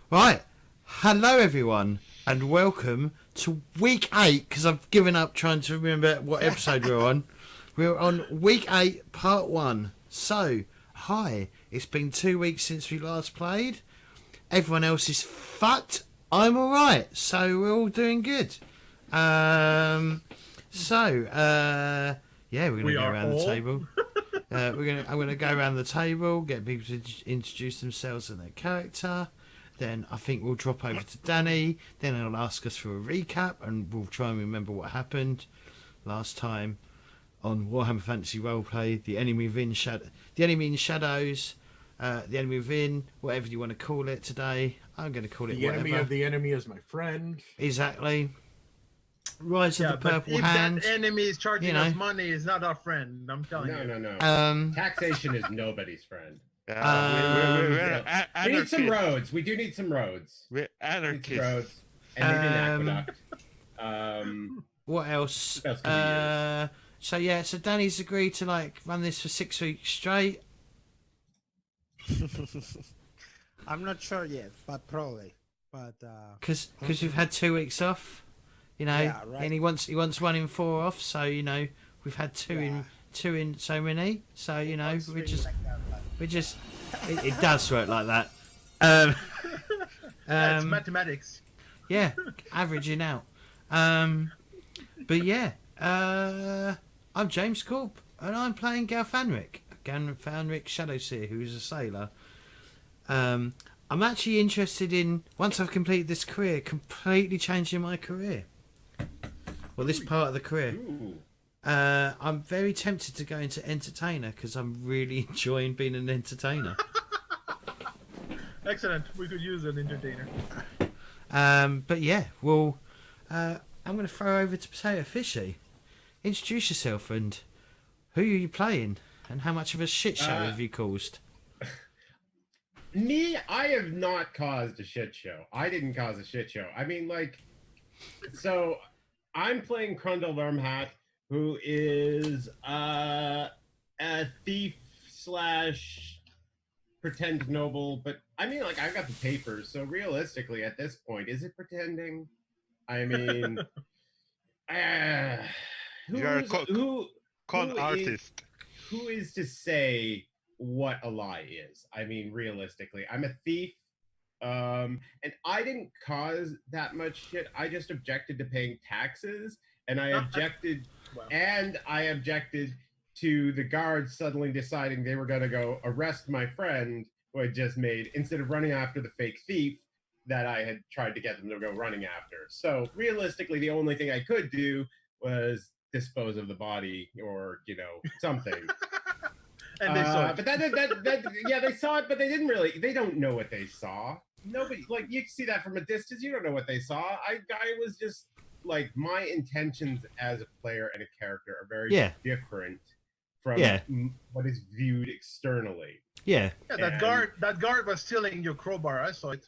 Right, hello everyone, and welcome to week 8. Because I've given up trying to remember what episode we're on. We're on week 8, part 1. So, hi, it's been 2 weeks since we last played. Everyone else is fucked. I'm alright, so we're all doing good. Yeah, we're gonna go around the table. I'm gonna go around the table, get people to introduce themselves and their character. Then I think we'll drop over to Danny. Then he'll ask us for a recap, and we'll try and remember what happened last time on Warhammer Fantasy Roleplay. The enemy within the enemy in shadows, the enemy within, whatever you want to call it today. I'm going to call it the whatever. enemy of the enemy is my friend. Exactly. Rise of the Purple Hand. If that enemy is charging us money, is not our friend. I'm telling you. No. Taxation is nobody's friend. We need some roads. We do need some roads. We're anarchists. Roads and maybe an aqueduct. What else? So Danny's agreed to run this for 6 weeks straight. I'm not sure yet, but probably. But because we've had 2 weeks off, yeah, right. And he wants 1 in 4 off. So we've had two in so many. So we just it does work like that. It's mathematics. Yeah, averaging out. But yeah, I'm JamesCORP, and I'm playing Galfanric Shadowsea, who's a sailor. I'm actually interested in, once I've completed this career, completely changing my career. Well, this part of the career. I'm very tempted to go into entertainer because I'm really enjoying being an entertainer. Excellent. We could use an entertainer. But yeah, well, I'm going to throw over to Potato Fishy. Introduce yourself and who are you playing and how much of a shit show have you caused? I have not caused a shit show. I didn't cause a shit show. I mean, so I'm playing Chrundle Vermhett, who is a thief / pretend noble, but I mean, I've got the papers, so realistically, at this point, is it pretending? I mean, You're a con artist. Who is to say what a lie is? I mean, realistically, I'm a thief, and I didn't cause that much shit. I just objected to paying taxes, and I objected. And I objected to the guards suddenly deciding they were going to go arrest my friend who I just made, instead of running after the fake thief that I had tried to get them to go running after. So realistically, the only thing I could do was dispose of the body or, something. And they saw it. But yeah, they saw it, but they didn't really, they don't know what they saw. Nobody, you can see that from a distance. You don't know what they saw. I was just, my intentions as a player and a character are very different from what is viewed externally. Yeah. That guard was stealing your crowbar. I saw it.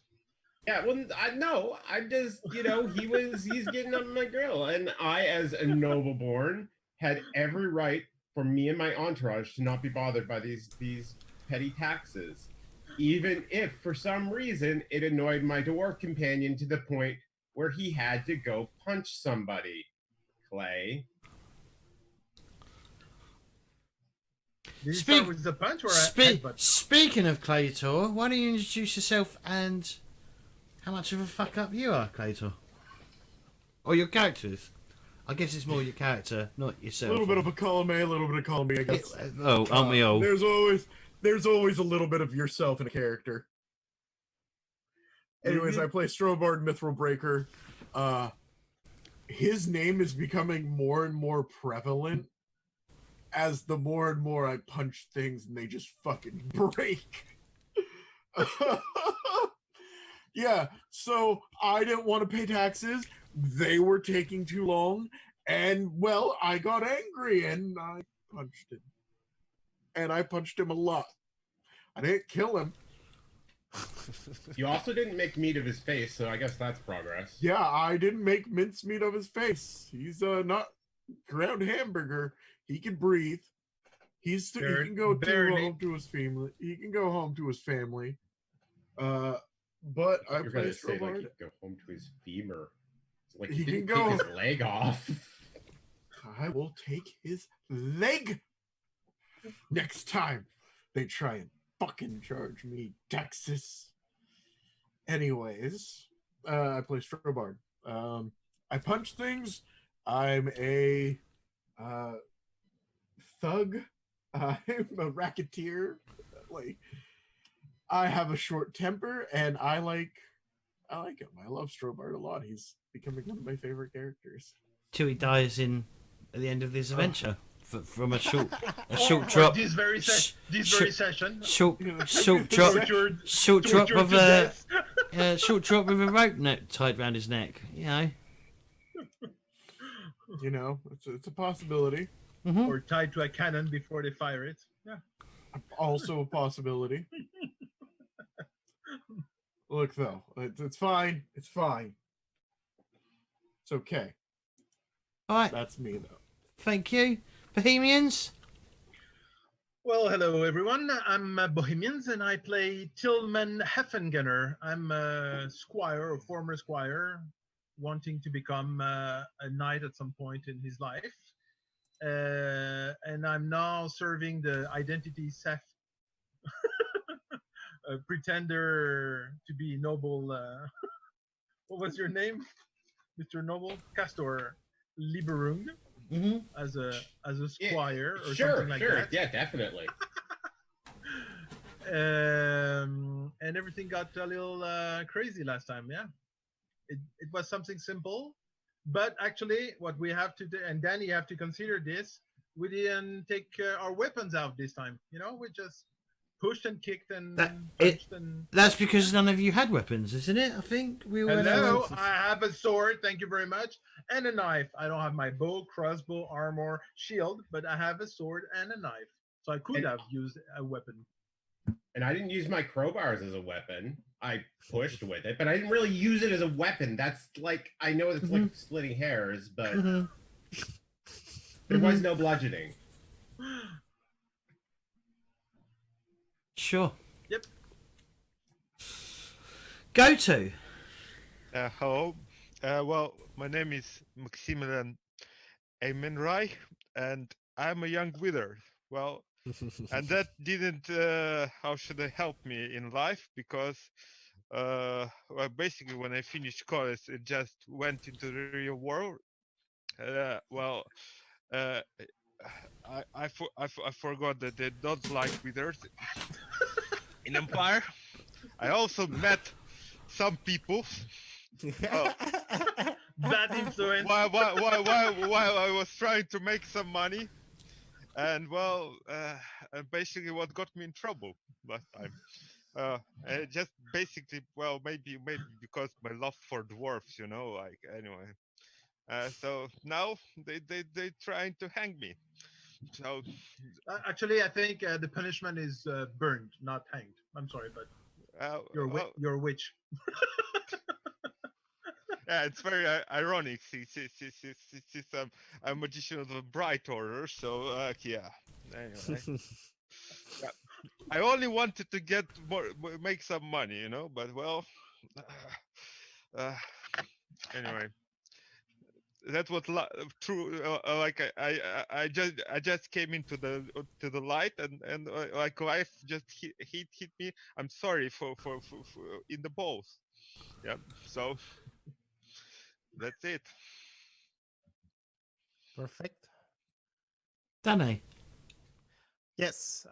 Yeah, well, I know. I'm just, he's getting on my grill, and I, as a noble-born, had every right for me and my entourage to not be bothered by these petty taxes, even if for some reason it annoyed my dwarf companion to the point where he had to go punch somebody. Clay. Speaking of Claytor, why don't you introduce yourself and how much of a fuck up you are, Claytor? Or your characters? I guess it's more your character, not yourself. A little bit of a column A, a little bit of column B, I guess. Aren't we all? There's always a little bit of yourself in a character. Anyways, I play StrorBard Mithril Breaker. His name is becoming more and more prevalent as the more and more I punch things and they just fucking break. Yeah, so I didn't want to pay taxes. They were taking too long. And, well, I got angry and I punched him. And I punched him a lot. I didn't kill him. You also didn't make meat of his face, so I guess that's progress. Yeah, I didn't make mincemeat of his face. He's not ground hamburger. He can breathe. He can go home to his family. He can go home to his family. but I You're play gonna say like StrorBard. he can go home to his femur. It's like He he can didn't go. take his leg off. I will take his leg next time they try and fucking charge me taxes. Anyways, I play StrorBard. I punch things. I'm a thug. I'm a racketeer. Like, I have a short temper, and I like him. I love StrorBard a lot. He's becoming one of my favorite characters. Till he dies at the end of this adventure from a short Or drop. this very session. Short drop. Tortured, Short drop tortured of to a death. short drop with a rope tied around his neck. You know. You know, it's a possibility. Mm-hmm. Or tied to a cannon before they fire it. Yeah. Also a possibility. Look, though, it's fine. It's fine. It's okay. All right. That's me, though. Thank you, Bohemians. Well, hello everyone. I'm Bohemians, and I play Tilmann Heffengener. I'm a squire, a former squire, wanting to become a knight at some point in his life. And I'm now serving the identity theft pretender to be noble. What was your name, Mr. Noble? Castor Liberung, as a squire or something like that. Yeah, definitely. And everything got a little crazy last time. Yeah, it was something simple, but actually, what we have to do, and Danny, you have to consider this. We didn't take our weapons out this time. You know, we just pushed and kicked and punched and. That's because none of you had weapons, isn't it? I think we were. Hello, I have a sword. Thank you very much, and a knife. I don't have my bow, crossbow, armor, shield, but I have a sword and a knife, so I could have used a weapon. And I didn't use my crowbars as a weapon. I pushed with it, but I didn't really use it as a weapon. That's like, I know it's like splitting hairs, but there was no bludgeoning. Sure. Yep. Go to. Hello. Well, my name is Maximilian Amenrai, and I'm a young wither. Well, and that didn't, how should I help me in life? Because, well, basically, when I finished college, it just went into the real world. Well, I forgot that they don't like withers in Empire. I also met some people. Bad influence. While I was trying to make some money. And well, basically what got me in trouble last time. Just basically, well, maybe because my love for dwarfs, you know, like, anyway. So now they trying to hang me. So actually, I think the punishment is burned, not hanged. I'm sorry, but you're a witch. Yeah, it's very ironic. Since I'm a magician of the bright order, so yeah. Anyway, yeah. I only wanted to get make some money, you know. But well, anyway, that was true. Like I just came into the light, and like life just hit me. I'm sorry for in the balls. Yeah. So. That's it. Perfect. Danny. Yes,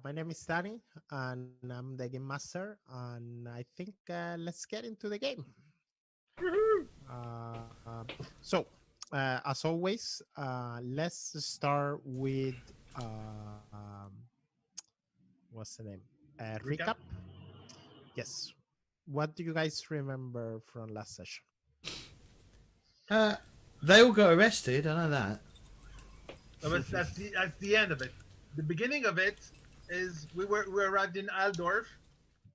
my name is Danny, and I'm the game master. And I think let's get into the game. So, as always, let's start with what's the name? Recap. Yes. What do you guys remember from last session? They all got arrested. I know that. No, but that's the end of it. The beginning of it is we arrived in Aldorf,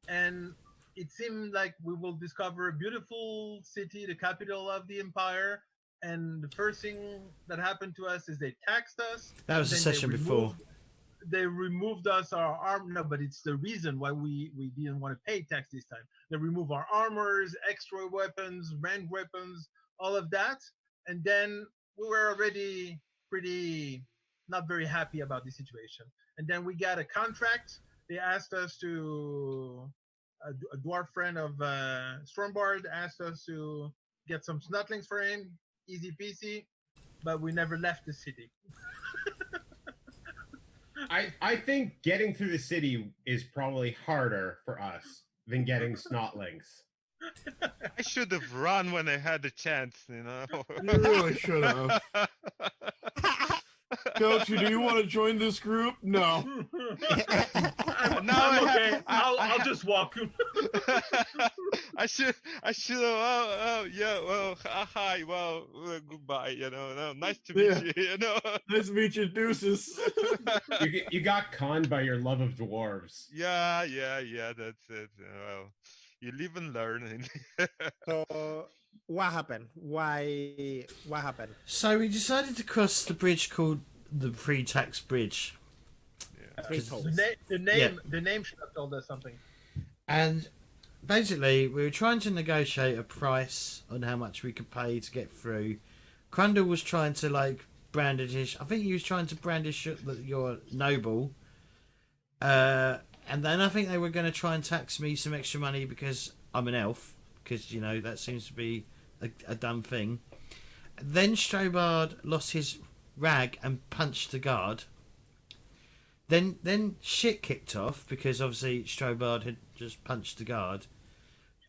and it seemed like we will discover a beautiful city, the capital of the empire. And the first thing that happened to us is they taxed us. That was the session before. they removed us our arm. No, but it's the reason why we didn't want to pay tax this time. They remove our armors, extra weapons, ranged weapons, all of that, and then we were already pretty not very happy about the situation. And then we got a contract. They asked us to a dwarf friend of StrorBard asked us to get some snutlings for him, easy peasy, but we never left the city. I think getting through the city is probably harder for us than getting snotlings. I should have run when I had the chance, you know. You really should have. Coach, do you want to join this group? No. Now I'm okay. I'll just walk. I should have. Oh, yeah. Well, hi. Well, goodbye. You know. No, nice to meet you. You know. Nice to meet you, deuces. You got conned by your love of dwarves. Yeah. That's it. Well, you live and learn. So what happened? Why? What happened? So we decided to cross the bridge called the Pre-Tax Bridge. Three Cause- toes. The name should have told us something. And basically, we were trying to negotiate a price on how much we could pay to get through. Chrundle was trying to brandish. I think he was trying to brandish your noble. And then I think they were going to try and tax me some extra money because I'm an elf. Because that seems to be a dumb thing. Then StrorBard lost his rag and punched the guard. Then shit kicked off because obviously StrorBard had just punched the guard.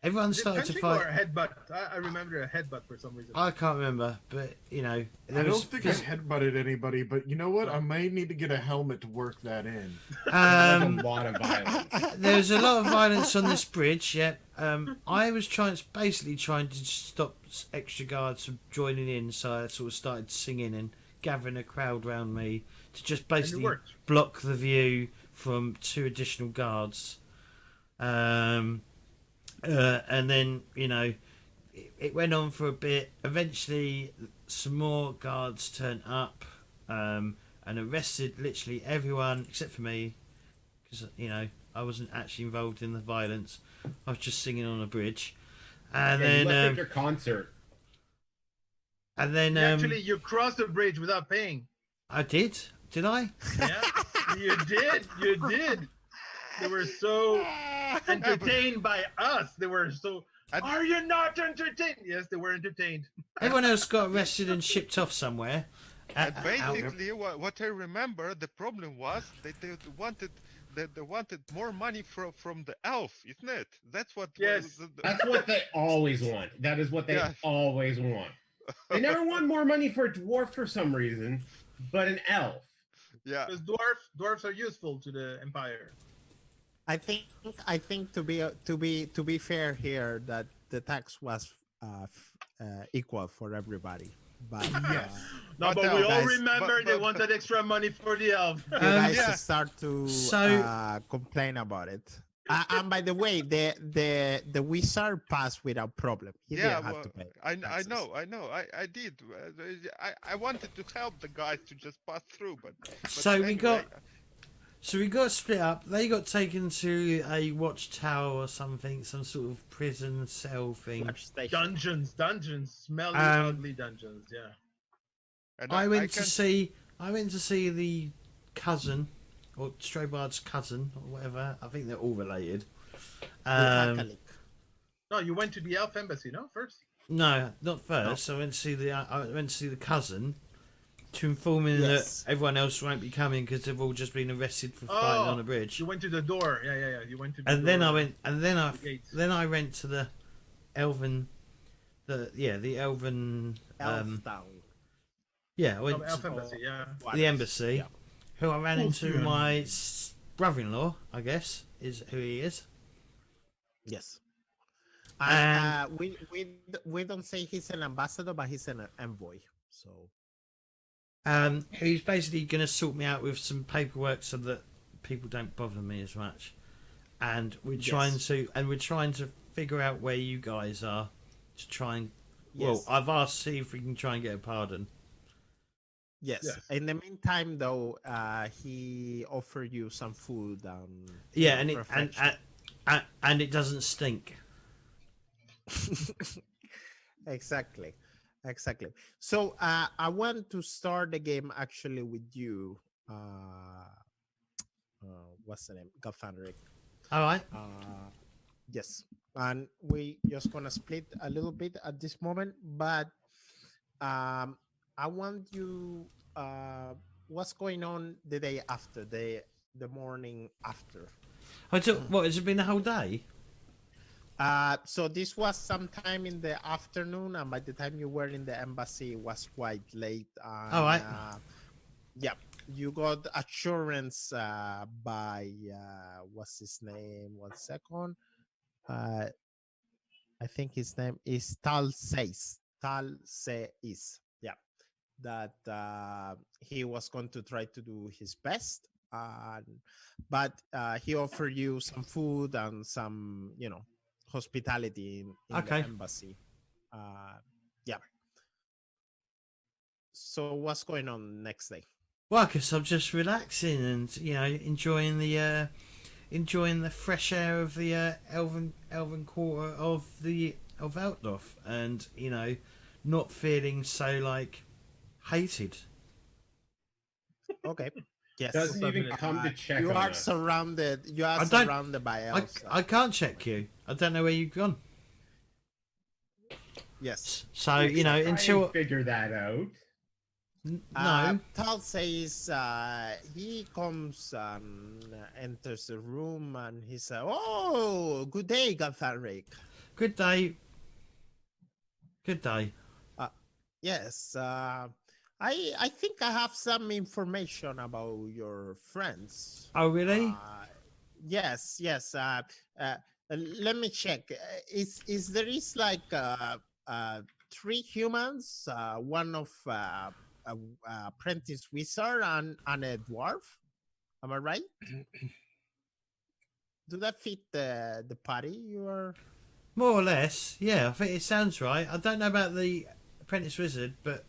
Everyone started to fight. Or a headbutt. I remember a headbutt for some reason. I can't remember, but I don't think I headbutted anybody, but you know what? I may need to get a helmet to work that in. A lot of violence. There's a lot of violence on this bridge. Yeah, I was basically trying to stop extra guards from joining in, so I sort of started singing and gathering a crowd around me to just basically block the view from 2 additional guards. And then it went on for a bit. Eventually, some more guards turned up and arrested literally everyone except for me, because I wasn't actually involved in the violence. I was just singing on a bridge. And You then left after concert. and then Actually, you crossed the bridge without paying. I did I? Yeah, you did. They were so entertained by us. They were so. Are you not entertained? Yes, they were entertained. Everyone else got arrested and shipped off somewhere. And basically, what I remember, the problem was that they wanted more money from the elf, isn't it? That's what. Yes. That's what they always want. That is what they always want. They never want more money for a dwarf for some reason, but an elf. Yeah. Because dwarfs are useful to the empire. I think to be fair here that the tax was equal for everybody. But Yes. No, but we all remember they wanted extra money for the elf. you guys yeah. start to So- complain about it. And by the way, the wizard passed without problem. He Yeah, didn't have well, to pay. I taxes. know, I did. I wanted to help the guys to just pass through, but So we anyway, got split up. They got taken to a watchtower or something, some sort of prison cell thing. Watch station. Dungeons, smelly, ugly dungeons. Yeah. and I went can- to see the cousin, or StrorBard's cousin, or whatever. I think they're all related. The Catholic. No, you went to the elf embassy, no? First. No, not first. I went to see the cousin to inform him Yes. that everyone else won't be coming because they've all just been arrested for fighting on a bridge. You went to the door. Yeah. You went to the And then door. I went, and then I The gates. went to the elven, the elven, Elf Town. yeah, I went Elf to embassy, yeah. the embassy, Yeah. who I ran into yeah. my brother-in-law, I guess, is who he is. Yes. And- We don't say he's an ambassador, but he's an envoy. So Who's basically going to sort me out with some paperwork so that people don't bother me as much. And we're trying to figure out where you guys are to try and. Well, Yes. I've asked to see if we can try and get a pardon. Yes. Yes. In the meantime, though, he offered you some food. Yeah, and refreshment. and it doesn't stink. Exactly. So I want to start the game actually with you. What's the name? Galfanric. All right. Yes. And we just gonna split a little bit at this moment, but I want you. What's going on the day after the morning after? What has it been the whole day? So this was sometime in the afternoon, and by the time you were in the embassy, it was quite late. And, All right. Yeah, you got assurance by what's his name? 1 second. I think his name is Tal Seis. Yeah, that he was going to try to do his best, but he offered you some food and some, hospitality in Okay. the embassy. Yeah. So what's going on next day? Well, I guess I'm just relaxing and enjoying the fresh air of the elven quarter of Altdorf, and not feeling so like hated. Okay. Yes. Doesn't even come to check You on are us. surrounded. You are I don't- surrounded by elves. I can't check you. I don't know where you've gone. Yes. So Try and until figure that out. no. Tal says he comes and enters the room, and he says, "Oh, good day, Galfanric." Good day. Good day. Yes. I think I have some information about your friends. Oh really? Yes. Let me check. Is there like 3 humans, one of apprentice wizard and a dwarf? Am I right? Do that fit the party you are? More or less. Yeah, I think it sounds right. I don't know about the apprentice wizard, but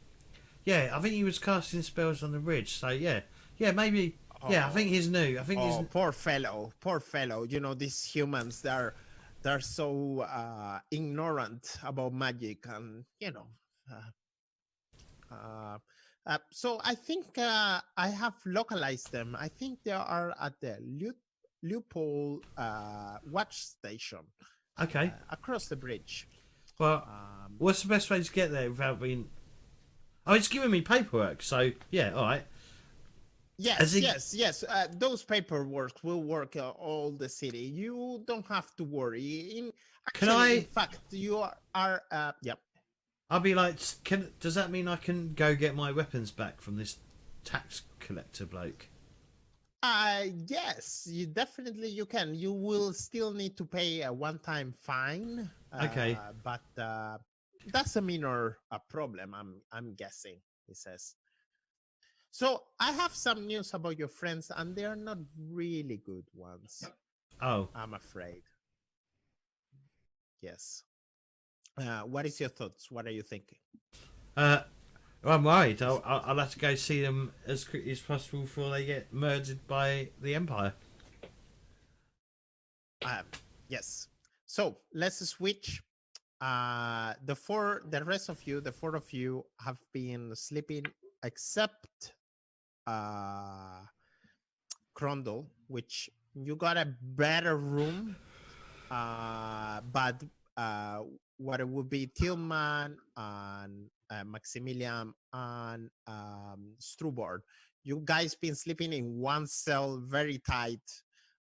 yeah, I think he was casting spells on the bridge. So yeah, maybe. Yeah, I think he's new. I think he's. Poor fellow. These humans, they're so ignorant about magic, and so I think I have localized them. I think they are at the Leupold watch station. Okay. Across the bridge. Well, what's the best way to get there without being? Oh, it's giving me paperwork. So yeah, all right. Yes. Those paperwork will work all the city. You don't have to worry. In fact, you are. Yep. I'll be like, does that mean I can go get my weapons back from this tax collector bloke? Yes, you can. You will still need to pay a one-time fine. Okay. But that's a minor problem, I'm guessing, he says. So I have some news about your friends, and they are not really good ones. Oh. I'm afraid. Yes. What is your thoughts? What are you thinking? I'm worried. I'll have to go see them as quickly as possible before they get murdered by the Empire. Yes. So let's switch. The rest of you, the 4 of you, have been sleeping except Chrundle, which you got a better room. But what it would be Tilmann and Maximilian and StrorBard. You guys been sleeping in one cell, very tight.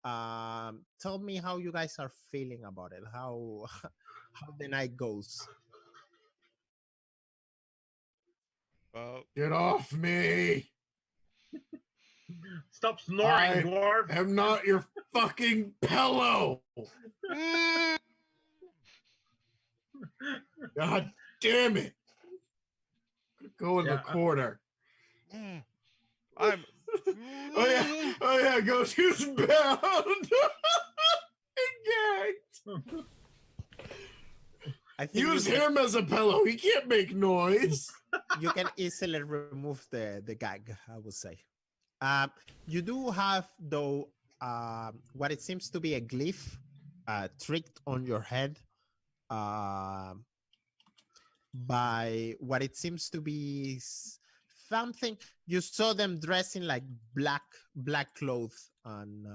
Tell me how you guys are feeling about it. How the night goes. Well, Get off me! Stop snoring, dwarf. I'm not your fucking pillow! God damn it! Go in the corner. I'm. Oh yeah, Ghost bound. Gagged. I think Use him as a pillow. He can't make noise. you can easily remove the gag, I would say. You do have, though, what it seems to be a glyph tricked on your head by what it seems to be something. You saw them dressing like black clothes and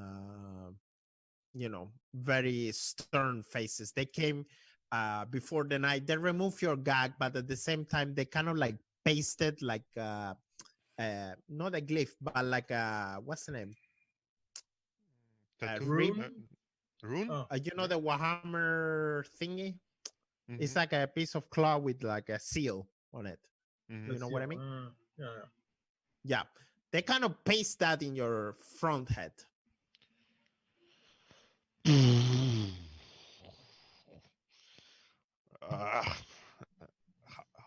very stern faces. They came before the night. They removed your gag, but at the same time they kind of like pasted like not a glyph, but like what's the name? Rune? Rune? Oh, The Warhammer thingy. Mhm. It's like a piece of cloth with like a seal on it. Mhm. You know what I mean? Yeah. Yeah. They kind of paste that in your front head. Ah,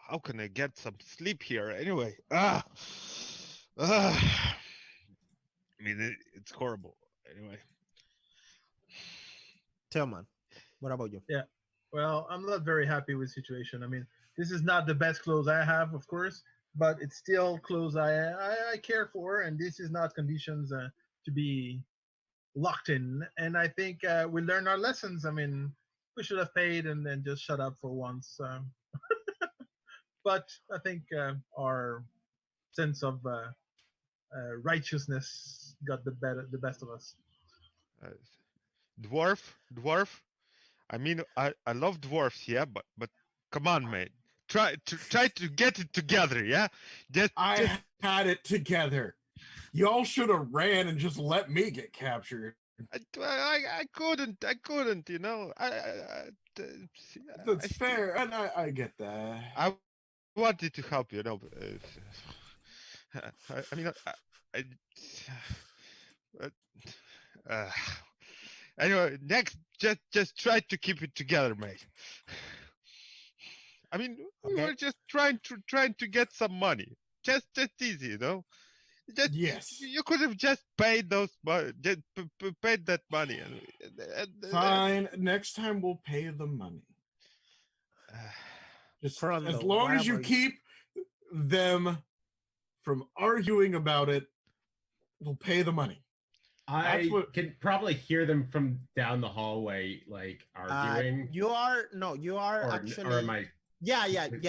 how can I get some sleep here anyway? I mean, it's horrible. Anyway, Tilmann, what about you? Yeah. Well, I'm not very happy with the situation. I mean, this is not the best clothes I have, of course, but it's still clothes I care for, and this is not conditions to be locked in. And I think we learned our lessons. I mean, we should have paid and then just shut up for once. But I think our sense of righteousness got the best of us. uh, dwarf. I mean, I love dwarfs, yeah, but come on, mate. Try to get it together, yeah. Just I had it together. Y'all should have ran and just let me get captured. I couldn't, you know. That's fair, and I get that. I wanted to help, you know. But, I mean, uh, anyway, next, just try to keep it together, mate. I mean, we Okay. were just trying to get some money, just easy, you know. Just, Yes. you could have just paid those, just paid that money. Fine. Next time we'll pay the money. Just Chrundle, as long what as you about you? keep them from arguing about it, we'll pay the money. I That's what- can probably hear them from down the hallway, like arguing. You are or actually. am I Yeah.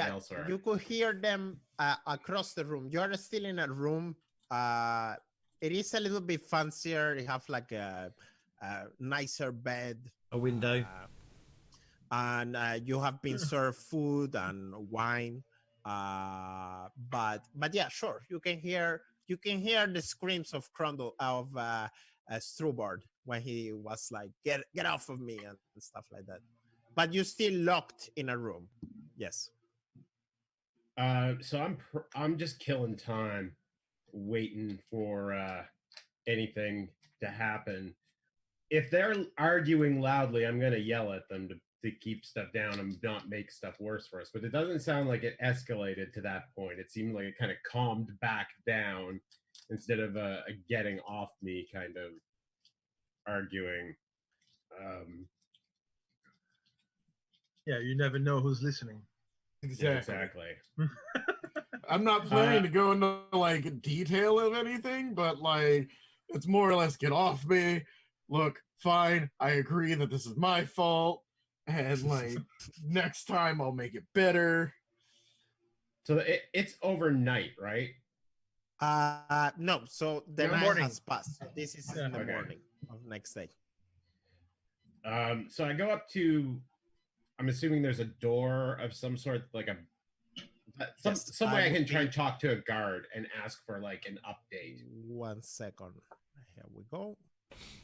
elsewhere? You could hear them across the room. You are still in a room. It is a little bit fancier. You have like a nicer bed, A window. and you have been served food and wine. But yeah, sure. You can hear the screams of Chrundle of StrorBard when he was like, "Get off of me" and stuff like that. But you're still locked in a room. Yes. So I'm just killing time, waiting for anything to happen. If they're arguing loudly, I'm gonna yell at them to keep stuff down and not make stuff worse for us. But it doesn't sound like it escalated to that point. It seemed like it kind of calmed back down instead of a getting off me kind of arguing. Yeah, you never know who's listening. Exactly. I'm not planning to go into like detail of anything, but like it's more or less get off me. Look, fine, I agree that this is my fault, and like next time I'll make it better. So it's overnight, right? No. So the No, night morning. has passed. So this is in the Okay. morning of next day. So I go up to. I'm assuming there's a door of some sort, like Yes, some way I would can try be- and talk to a guard and ask for like an update. 1 second. Here we go.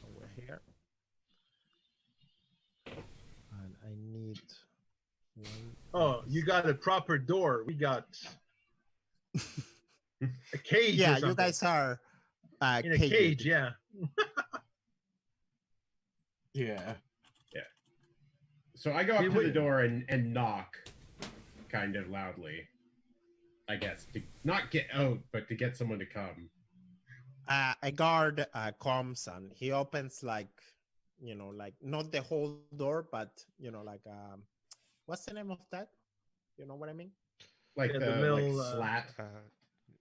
Over here. And I need one. Oh, you got a proper door. We got a cage. or Yeah, you something. guys are in a caged. cage. Yeah. Yeah. So I go up Hey, to the wait. door and knock, kind of loudly. I guess to not get out, but to get someone to come. A guard comes and he opens like not the whole door, but like what's the name of that? You know what I mean? Like Yeah, the, the little, like slat.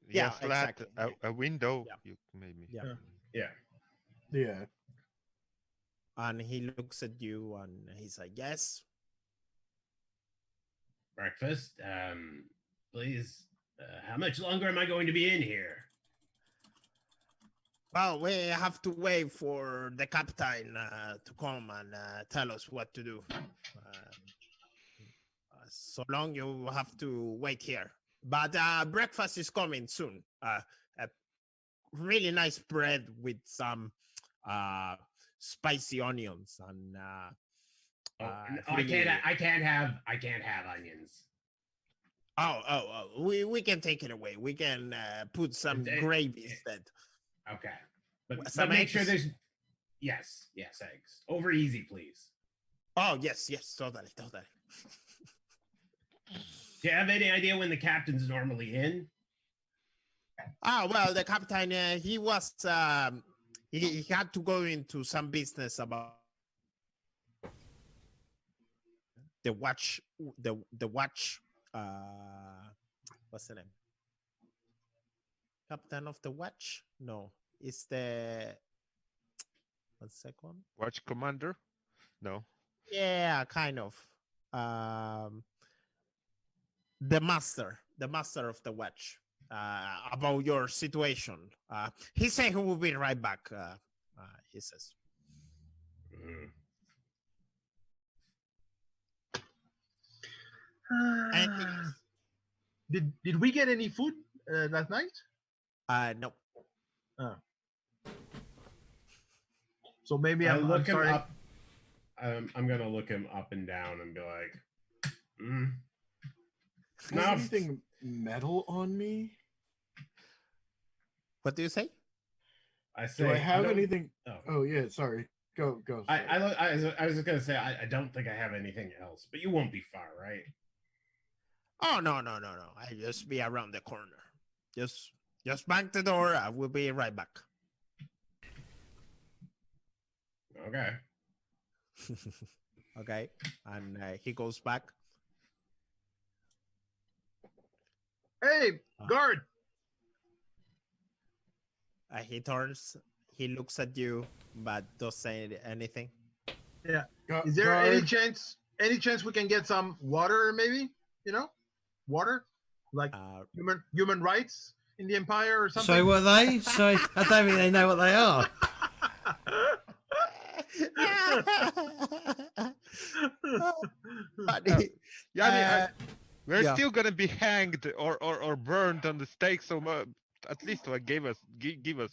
Yeah, slat, exactly. a window. Yeah. You maybe. Yeah. Yeah. Yeah. And he looks at you and he's like, yes. Breakfast. Please. How much longer am I going to be in here? Well, we have to wait for the captain to come and tell us what to do. So long you have to wait here. But breakfast is coming soon. A really nice bread with some spicy onions and No, really- I can't have onions. we can take it away. We can put some gravy instead. Okay. But Some make sure eggs. there's yes, eggs. Over easy, please. Oh yes, totally. Do you have any idea when the captain's normally in? Oh well, the captain he was he had to go into some business about the watch what's the name? Captain of the watch? No, it's the 1 second. Watch commander? No. Yeah, kind of. The master of the watch. About your situation. He said he will be right back. He says. Mm. Anything else? Did we get any food last night? No. So maybe I I'm look him sorry. up. I'm gonna look him up and down and be like, Has No. anything metal on me? What do you say? I say, Do I have don't- anything? Oh. Oh yeah, sorry. Go. I was just gonna say I don't think I have anything else, but you won't be far, right? Oh no. I just be around the corner. Just bank the door. I will be right back. Okay. Okay. And he goes back. Hey, guard! He turns. He looks at you, but doesn't say anything. Is there any chance we can get some water, maybe? Water, like human rights in the Empire or something. So what are they? So I don't think they know what they are. Yeah, we're yeah. still gonna be hanged or burned on the stake. So at least give us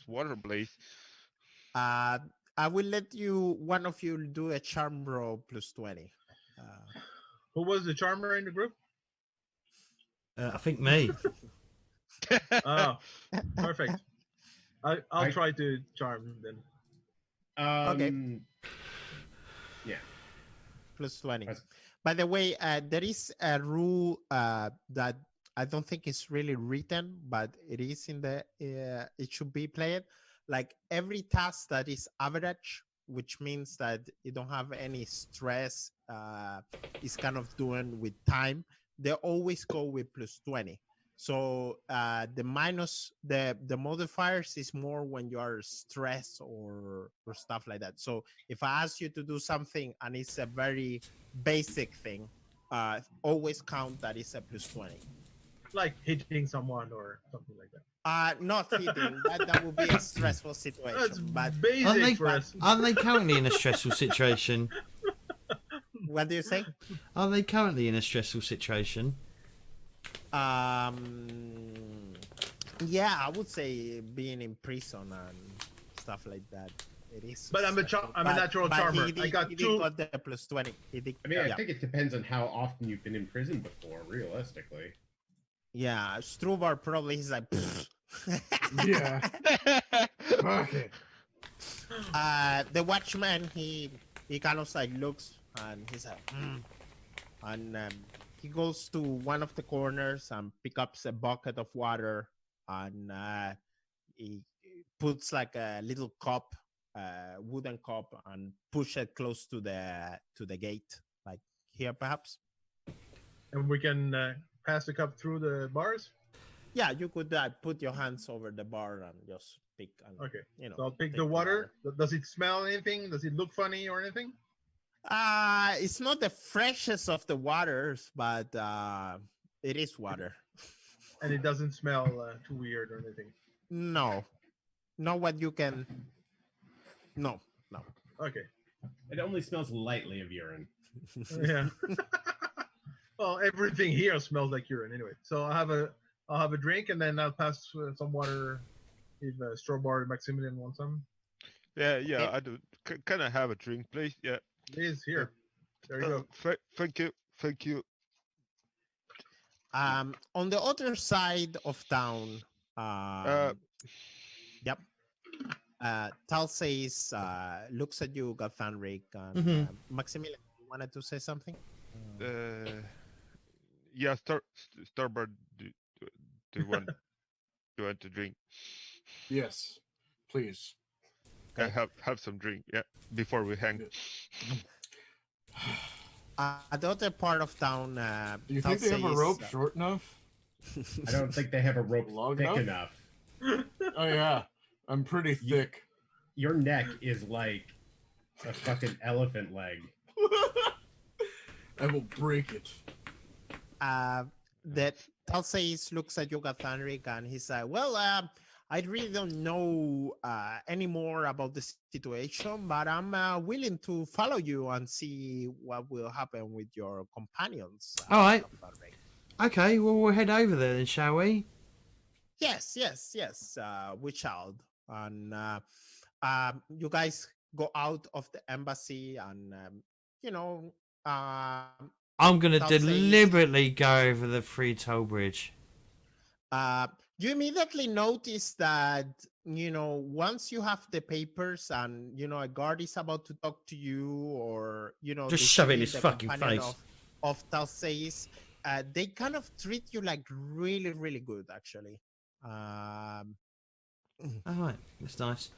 water, please. I will let one of you do a charm roll plus 20. Who was the charmer in the group? I think me. Oh, perfect. I'll I- try to charm him then. Okay. Yeah. Plus 20. That's- By the way, there is a rule that I don't think is really written, but it is in the, it should be played. Like every task that is average, which means that you don't have any stress, is kind of doing with time, they always go with plus 20. So the modifiers is more when you are stressed or stuff like that. So if I ask you to do something and it's a very basic thing, always count that it's a plus 20. Like hitting someone or something like that. Not hitting. That would be a stressful situation. That's But basic for us. Aren't they currently in a stressful situation? what do you say? Are they currently in a stressful situation? Yeah, I would say being in prison and stuff like that. It is. But I'm a natural charmer. He I got did two. got the plus 20. He did, I mean, yeah. I think it depends on how often you've been in prison before, realistically. Yeah, StrorBard probably is like. Yeah. Okay. The watchman, he kind of like looks and he's like, and he goes to one of the corners and picks up a bucket of water and he puts like a little cup, wooden cup, and push it close to the gate, like here perhaps. And we can pass the cup through the bars? Yeah, you could put your hands over the bar and just pick. And, Okay. you know, So I'll pick take the water. Does it smell anything? Does it look funny or anything? It's not the freshest of the waters, but it is water. And it doesn't smell too weird or anything. No, not what you can. No. Okay. It only smells lightly of urine. Yeah. Well, everything here smells like urine anyway. So I'll have a drink and then I'll pass some water if StrorBard Maximilian wants some. Yeah, Okay. I do. Can I have a drink, please? Yeah. Please, here. There you go. Thank you. On the other side of town, yep. Tal says, looks at you, Gathanric, and Mhm. Maximilian, you wanted to say something? Yeah, StrorBard, do you want to drink? Yes, please. I have some drink. Yeah, before we hang. At the other part of town, Do you Tal think they have a says, rope short enough? I don't think they have a rope Long thick enough? enough. Oh yeah, I'm pretty thick. Your neck is like a fucking elephant leg. I will break it. that Tal says looks at you, Gathanric, and he's like, well, I really don't know any more about the situation, but I'm willing to follow you and see what will happen with your companions. All right. Gathanric. Okay, well, we'll head over there then, shall we? Yes, we shall. And you guys go out of the embassy, and I'm going to Tal says- deliberately go over the free toll bridge. you immediately notice that once you have the papers and a guard is about to talk to you, or Just they shove it in see his the fucking companion face. of Tal says, they kind of treat you like really, really good, actually. All right, that's nice.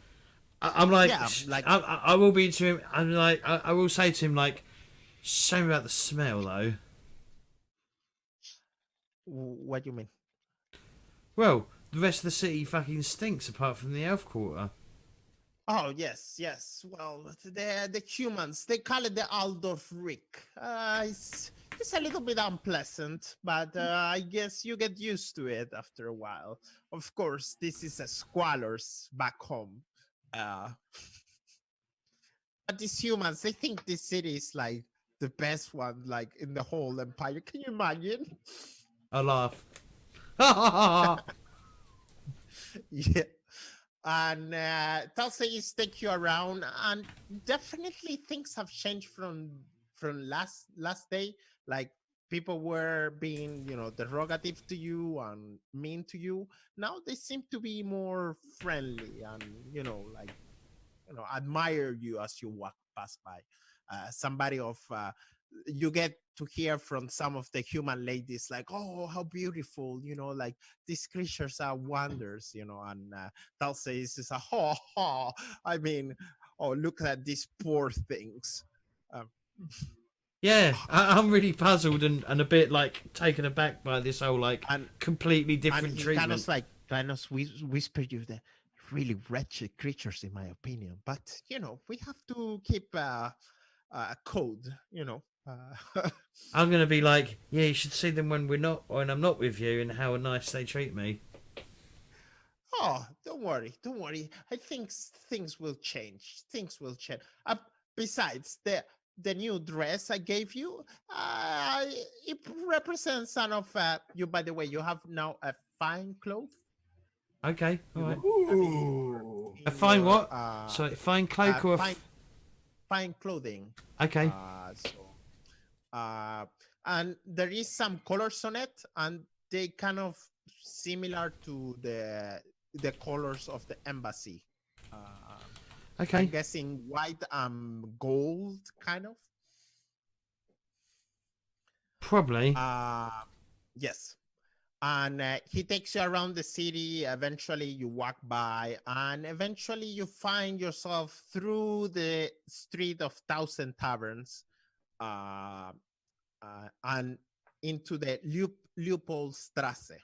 I'm like, Yeah, like- I will be to him. I'm like, I will say to him, like, shame about the smell, though. What do you mean? Well, the rest of the city fucking stinks apart from the elf quarter. Oh yes. Well, the humans, they call it the Aldorf Rick. It's a little bit unpleasant, but I guess you get used to it after a while. Of course, this is a squalors back home. But these humans, they think this city is like the best one, like in the whole empire. Can you imagine? I laugh. Ha ha ha! Yeah. And Tulsa is take you around, and definitely things have changed from last day. Like people were being, derogative to you and mean to you. Now they seem to be more friendly and, admire you as you walk past by. Somebody of you get to hear from some of the human ladies like, oh, how beautiful, like these creatures are wonders, and Tulsa is a I mean, oh, look at these poor things. Yeah, I'm really puzzled and a bit like taken aback by this whole like And- completely different And he treatment. kind of whispered you the really wretched creatures, in my opinion. But we have to keep a code. I'm gonna be like, yeah, you should see them when I'm not with you, and how nice they treat me. Oh, don't worry. I think things will change. Besides the new dress I gave you, it represents some of you. By the way, you have now a fine cloth. Okay, all right. Ooh. A fine Your, what? Sorry, fine cloak or fine clothing. okay. And there is some colors on it, and they kind of similar to the colors of the embassy. I'm Okay. guessing white and gold, kind of. Probably. Yes. And he takes you around the city. Eventually, you walk by, and eventually, you find yourself through the street of 1,000 taverns. And into the Leopoldstrasse,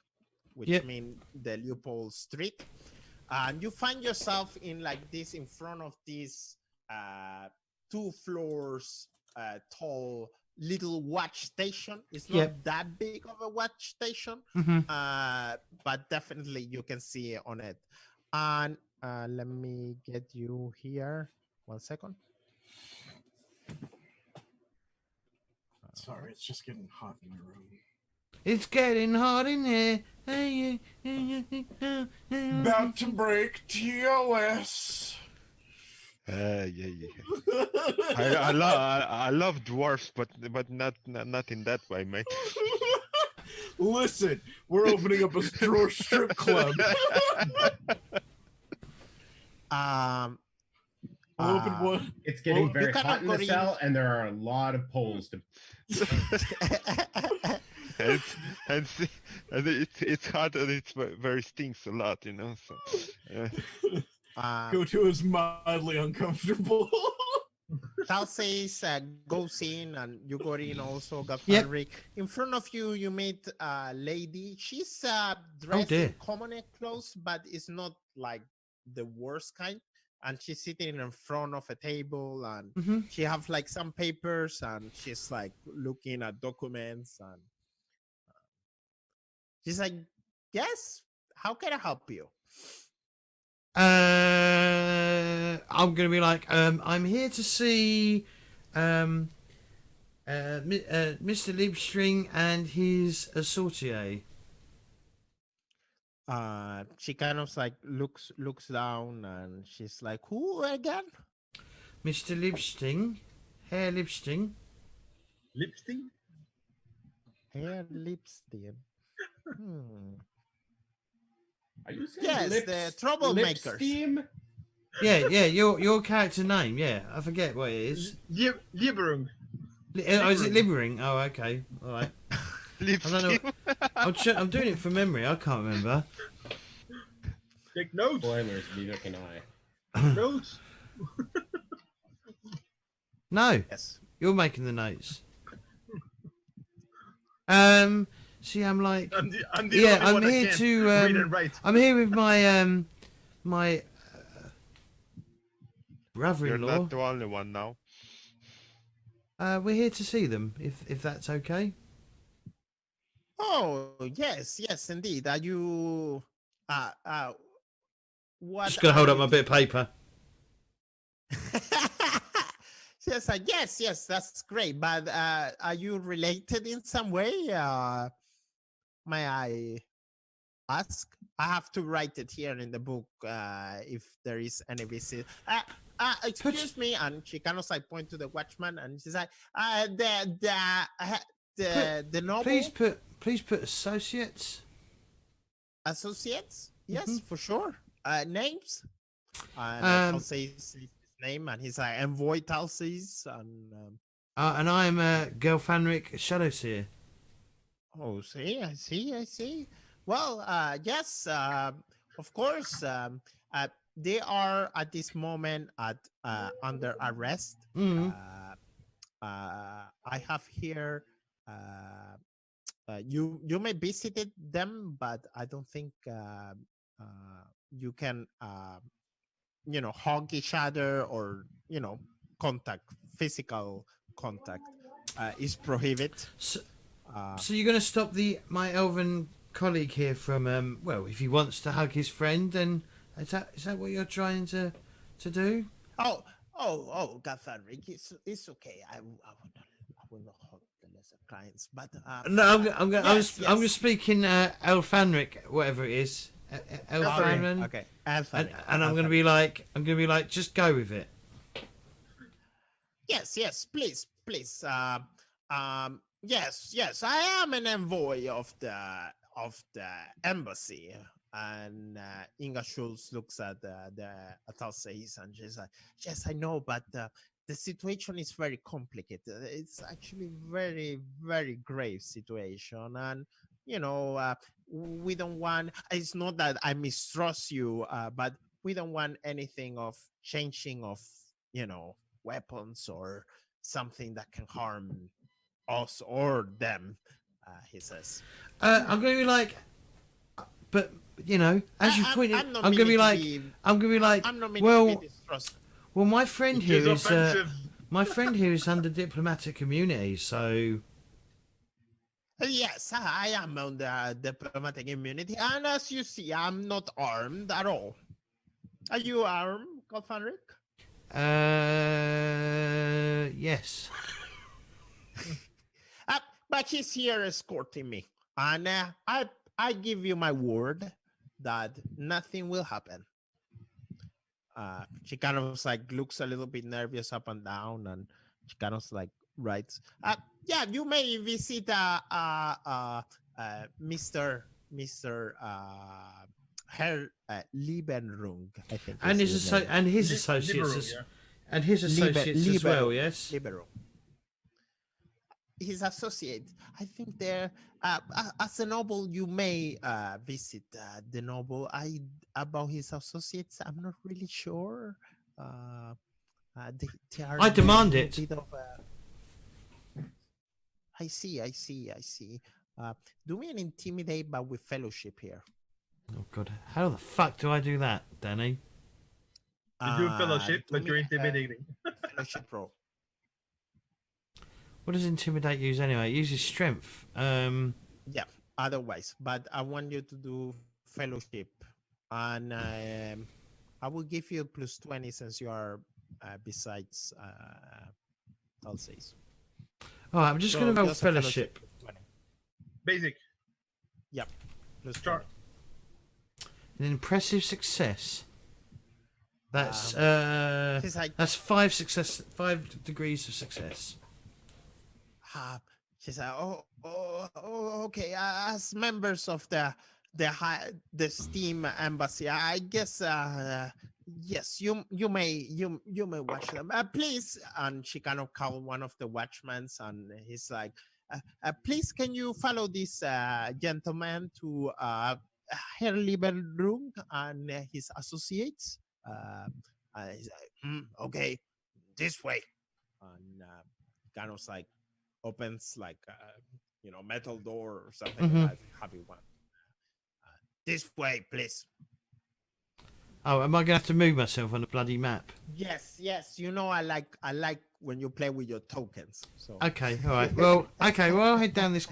which Yep. means the Leopold Street. And you find yourself in like this in front of this 2 floors tall little watch station. It's not Yep. that big of a watch station, Mhm. but definitely you can see it on it. And let me get you here. 1 second. Sorry, it's just getting hot in my room. It's getting hot in here. About to break TOS. Yeah. I love dwarfs, but not in that way, mate. Listen, we're opening up a strip club. We'll open one. It's getting Well, very you hot cannot in go the in- cell, and there are a lot of poles to. and it's hot and it's very stinks a lot, you know. So Go to is mildly uncomfortable. Talsace goes in, and you go in also, Yep. Gafalric. In front of you, you meet a lady. She's dressed dear. in common clothes, but it's not like the worst kind. And she's sitting in front of a table, and Mhm. she have like some papers, and she's like looking at documents, and she's like, "Yes, how can I help you?" I'm gonna be like, I'm here to see, Mr. Liebstring and his associate. She kind of like looks down, and she's like, "Who again?" Mr. Liebstring, Herr Liebstring. Lipstick? Herr Lipstein. Hmm. Are you saying Yes, the troublemakers. Lipsteam? Yeah, your character name. Yeah, I forget what it is. Lieberung. Oh, is it Libering? Oh, okay, all right. I don't know. I'm doing it from memory. I can't remember. Take notes. Spoilers, neither can I. Notes. No, Yes. you're making the notes. See, I'm like, I'm the only yeah, one I'm that here can't to. read and write. I'm here with my my you're brother-in-law. not the only one now. We're here to see them, if that's okay. Oh, yes, indeed. Are you what Just gonna are hold up you my bit of paper. She's like, yes, that's great. But are you related in some way? May I ask? I have to write it here in the book if there is any visit. Excuse me, and she kind of like point to the watchman, and she's like, the noble Please put associates. associates. Yes, Mhm. for sure. Names. And Um, Talsace his name, and he's like envoy Talsace, and and I'm Gelfanric Shadowsea. oh, see, I see. Well, yes, of course. They are at this moment at under arrest. Mm. I have here. You may visit them, but I don't think you can hug each other, or physical contact is prohibited. So you're gonna stop my elven colleague here from well, if he wants to hug his friend, then is that what you're trying to do? Oh, Gafaric, it's okay. I will not hug the lesser clients, but No, I'm yes. just speaking Elfanric, whatever it is, Elfanric. Okay. And I'm gonna be like, just go with it. Yes, please. Yes, I am an envoy of the embassy. And Inga Schultz looks at the Talsace, and she's like, yes, I know, but the situation is very complicated. It's actually very, very grave situation, and we don't want. It's not that I mistrust you, but we don't want anything of changing of weapons or something that can harm us or them. he says. I'm going to be like, but you know, as you pointed, I'm not I'm going to be meaning like, I'm not meaning well, to be distrustful. well, my friend It here is is offensive. my friend here is under diplomatic immunity, so Yes, I am on the diplomatic immunity, and as you see, I'm not armed at all. Are you armed, Godfenric? yes. But he's here escorting me, and I give you my word that nothing will happen. She kind of like looks a little bit nervous up and down, and she kind of like writes, "Yeah, you may visit Mr. Herr Liebenrung, I think, And his Liberal, associates as, yeah. and his associates as well, yes. Libero. His associates, I think they're as a noble. You may visit the noble. About his associates, I'm not really sure. They are I demand a it. bit of I see. Do me an intimidate, but with fellowship here. Oh God, how the fuck do I do that, Danny? You do fellowship, do but me you're a intimidating. fellowship roll. What does intimidate use anyway? It uses strength. Yeah, otherwise, but I want you to do fellowship, and I will give you plus 20 since you are besides Alsace. All right, I'm just going to roll just a fellowship. plus 20. Basic. Yep, plus Start. 20. An impressive success. That's He's like, that's 5 degrees of success. she said, okay. As members of the Steam embassy, I guess yes, you may watch them. Please, and she kind of called one of the watchmen, and he's like, please, can you follow this gentleman to Herr Lieberung and his associates? He's like, okay, this way, and kind of like opens like metal door or something like that. Happy one. This way, please. Oh, am I gonna have to move myself on the bloody map? Yes. You know, I like when you play with your tokens. So Okay, all right. Well, okay. Well, I'll head down this.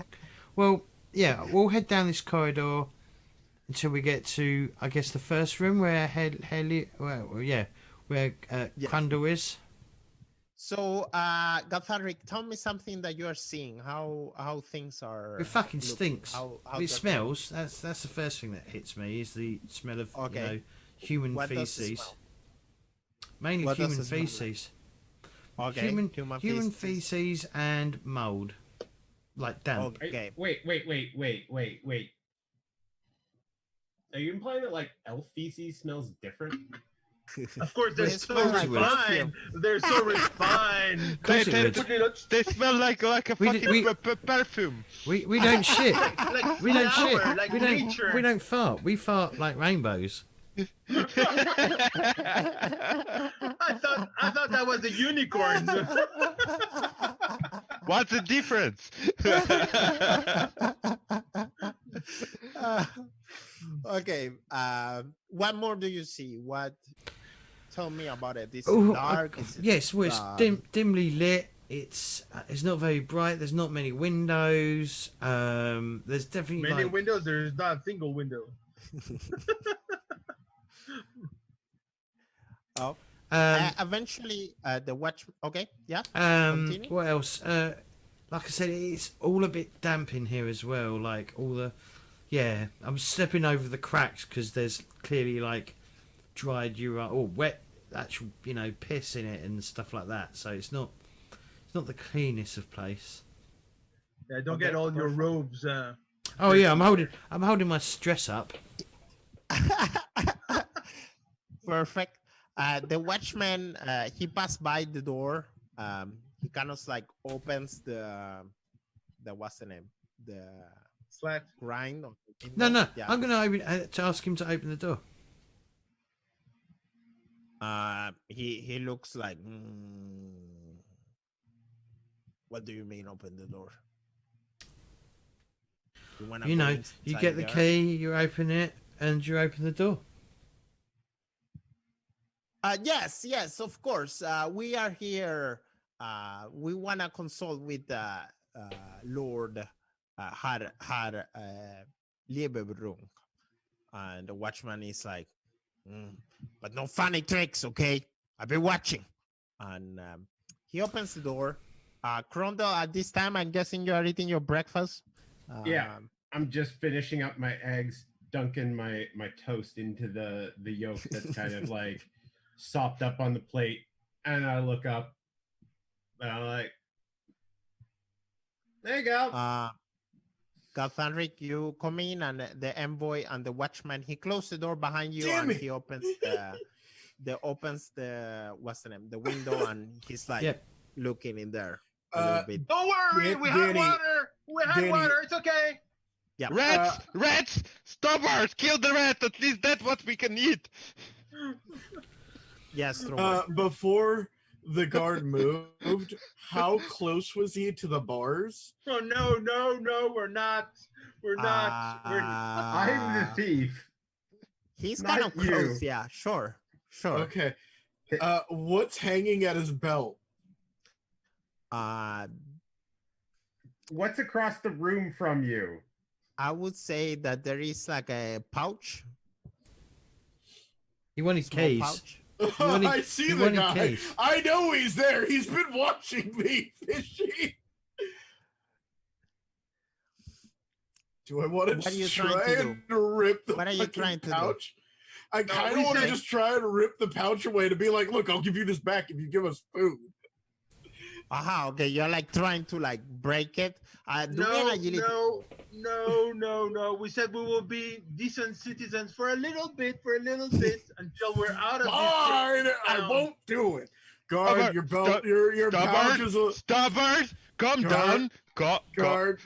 Well, yeah, we'll head down this corridor until we get to, I guess, the first room where where Chrundle is. So, Godfenric, tell me something that you are seeing. How things are. It fucking looking. stinks. How It smells. That's the first thing that hits me is the smell of human What does it feces. smell? Mainly What does human it smell like? feces. Okay. Human feces and mold, like damp. Okay. Wait. Are you implying that like elf feces smells different? Of course, they're It so smells like refined. They're so refined. Course it would. They smell like a fucking perfume. We don't shit. Like We don't flower, shit. like we don't. nature. We don't fart. We fart like rainbows. I thought that was a unicorn. What's the difference? Okay. What more do you see? Tell me about it. Is Oh, it dark? Is it yes, well, it's dark? dimly lit. It's not very bright. There's not many windows. There's definitely Many like, windows. There's not a single window. Oh. Eventually, the watch. Okay, yeah. Continue. what else? Like I said, it's all a bit damp in here as well. Like all the, I'm stepping over the cracks because there's clearly like dried urine or wet actual piss in it and stuff like that. So it's not the cleanest of place. Yeah, don't Okay, get all your perfect. robes. Oh yeah, I'm holding my stress up. Perfect. The watchman, he passed by the door. He kind of like opens the what's the name? The Slat. grind. Of the No, window. Yeah. I'm gonna to ask him to open the door. He looks like. What do you mean? Open the door. wanna You go know, you inside get the there? key, you open it, and you open the door. Yes, of course. We are here. We want to consult with Lord Har Lieberbrunk. And the watchman is like, but no funny tricks, okay? I've been watching. And he opens the door. Chrundle, at this time, I'm guessing you are eating your breakfast. Yeah. I'm just finishing up my eggs, dunking my toast into the yolk that's kind of like sopped up on the plate, and I look up and I'm like, there you go. Galthanric, you come in, and the envoy and the watchman, he closed the door behind you. Damn And it. he opens the what's the name, the window, and he's like Yep. looking in there a little bit. Don't worry, we have Danny- water. We have Danny- water. It's okay. Yeah. Rats! StrorBard! Kill the rat! At least that's what we can eat! Yes, Stromberg. Before the guard moved, how close was he to the bars? Oh no, we're not. We're not. I'm the thief. He's not kind of you. close. Yeah, sure. Okay. What's hanging at his belt? What's across the room from you? I would say that there is like a pouch. He wanted Small keys. pouch. wanted- I see he the wanted guy. keys. I know he's there. He's been watching me fishing. Do I want What are to you try trying to and rip the What are you fucking trying to do? pouch? I kind we of want to say- just try and rip the pouch away to be like, look, I'll give you this back if you give us food. Aha, okay. You're like trying to like break it. Do me an No, agility. no. We said we will be decent citizens for a little bit, until we're out of this. Fine, I town. won't do it. Guard, Stop- your belt, stop- your pouch is a StrorBard! Calm Guard. down! guard.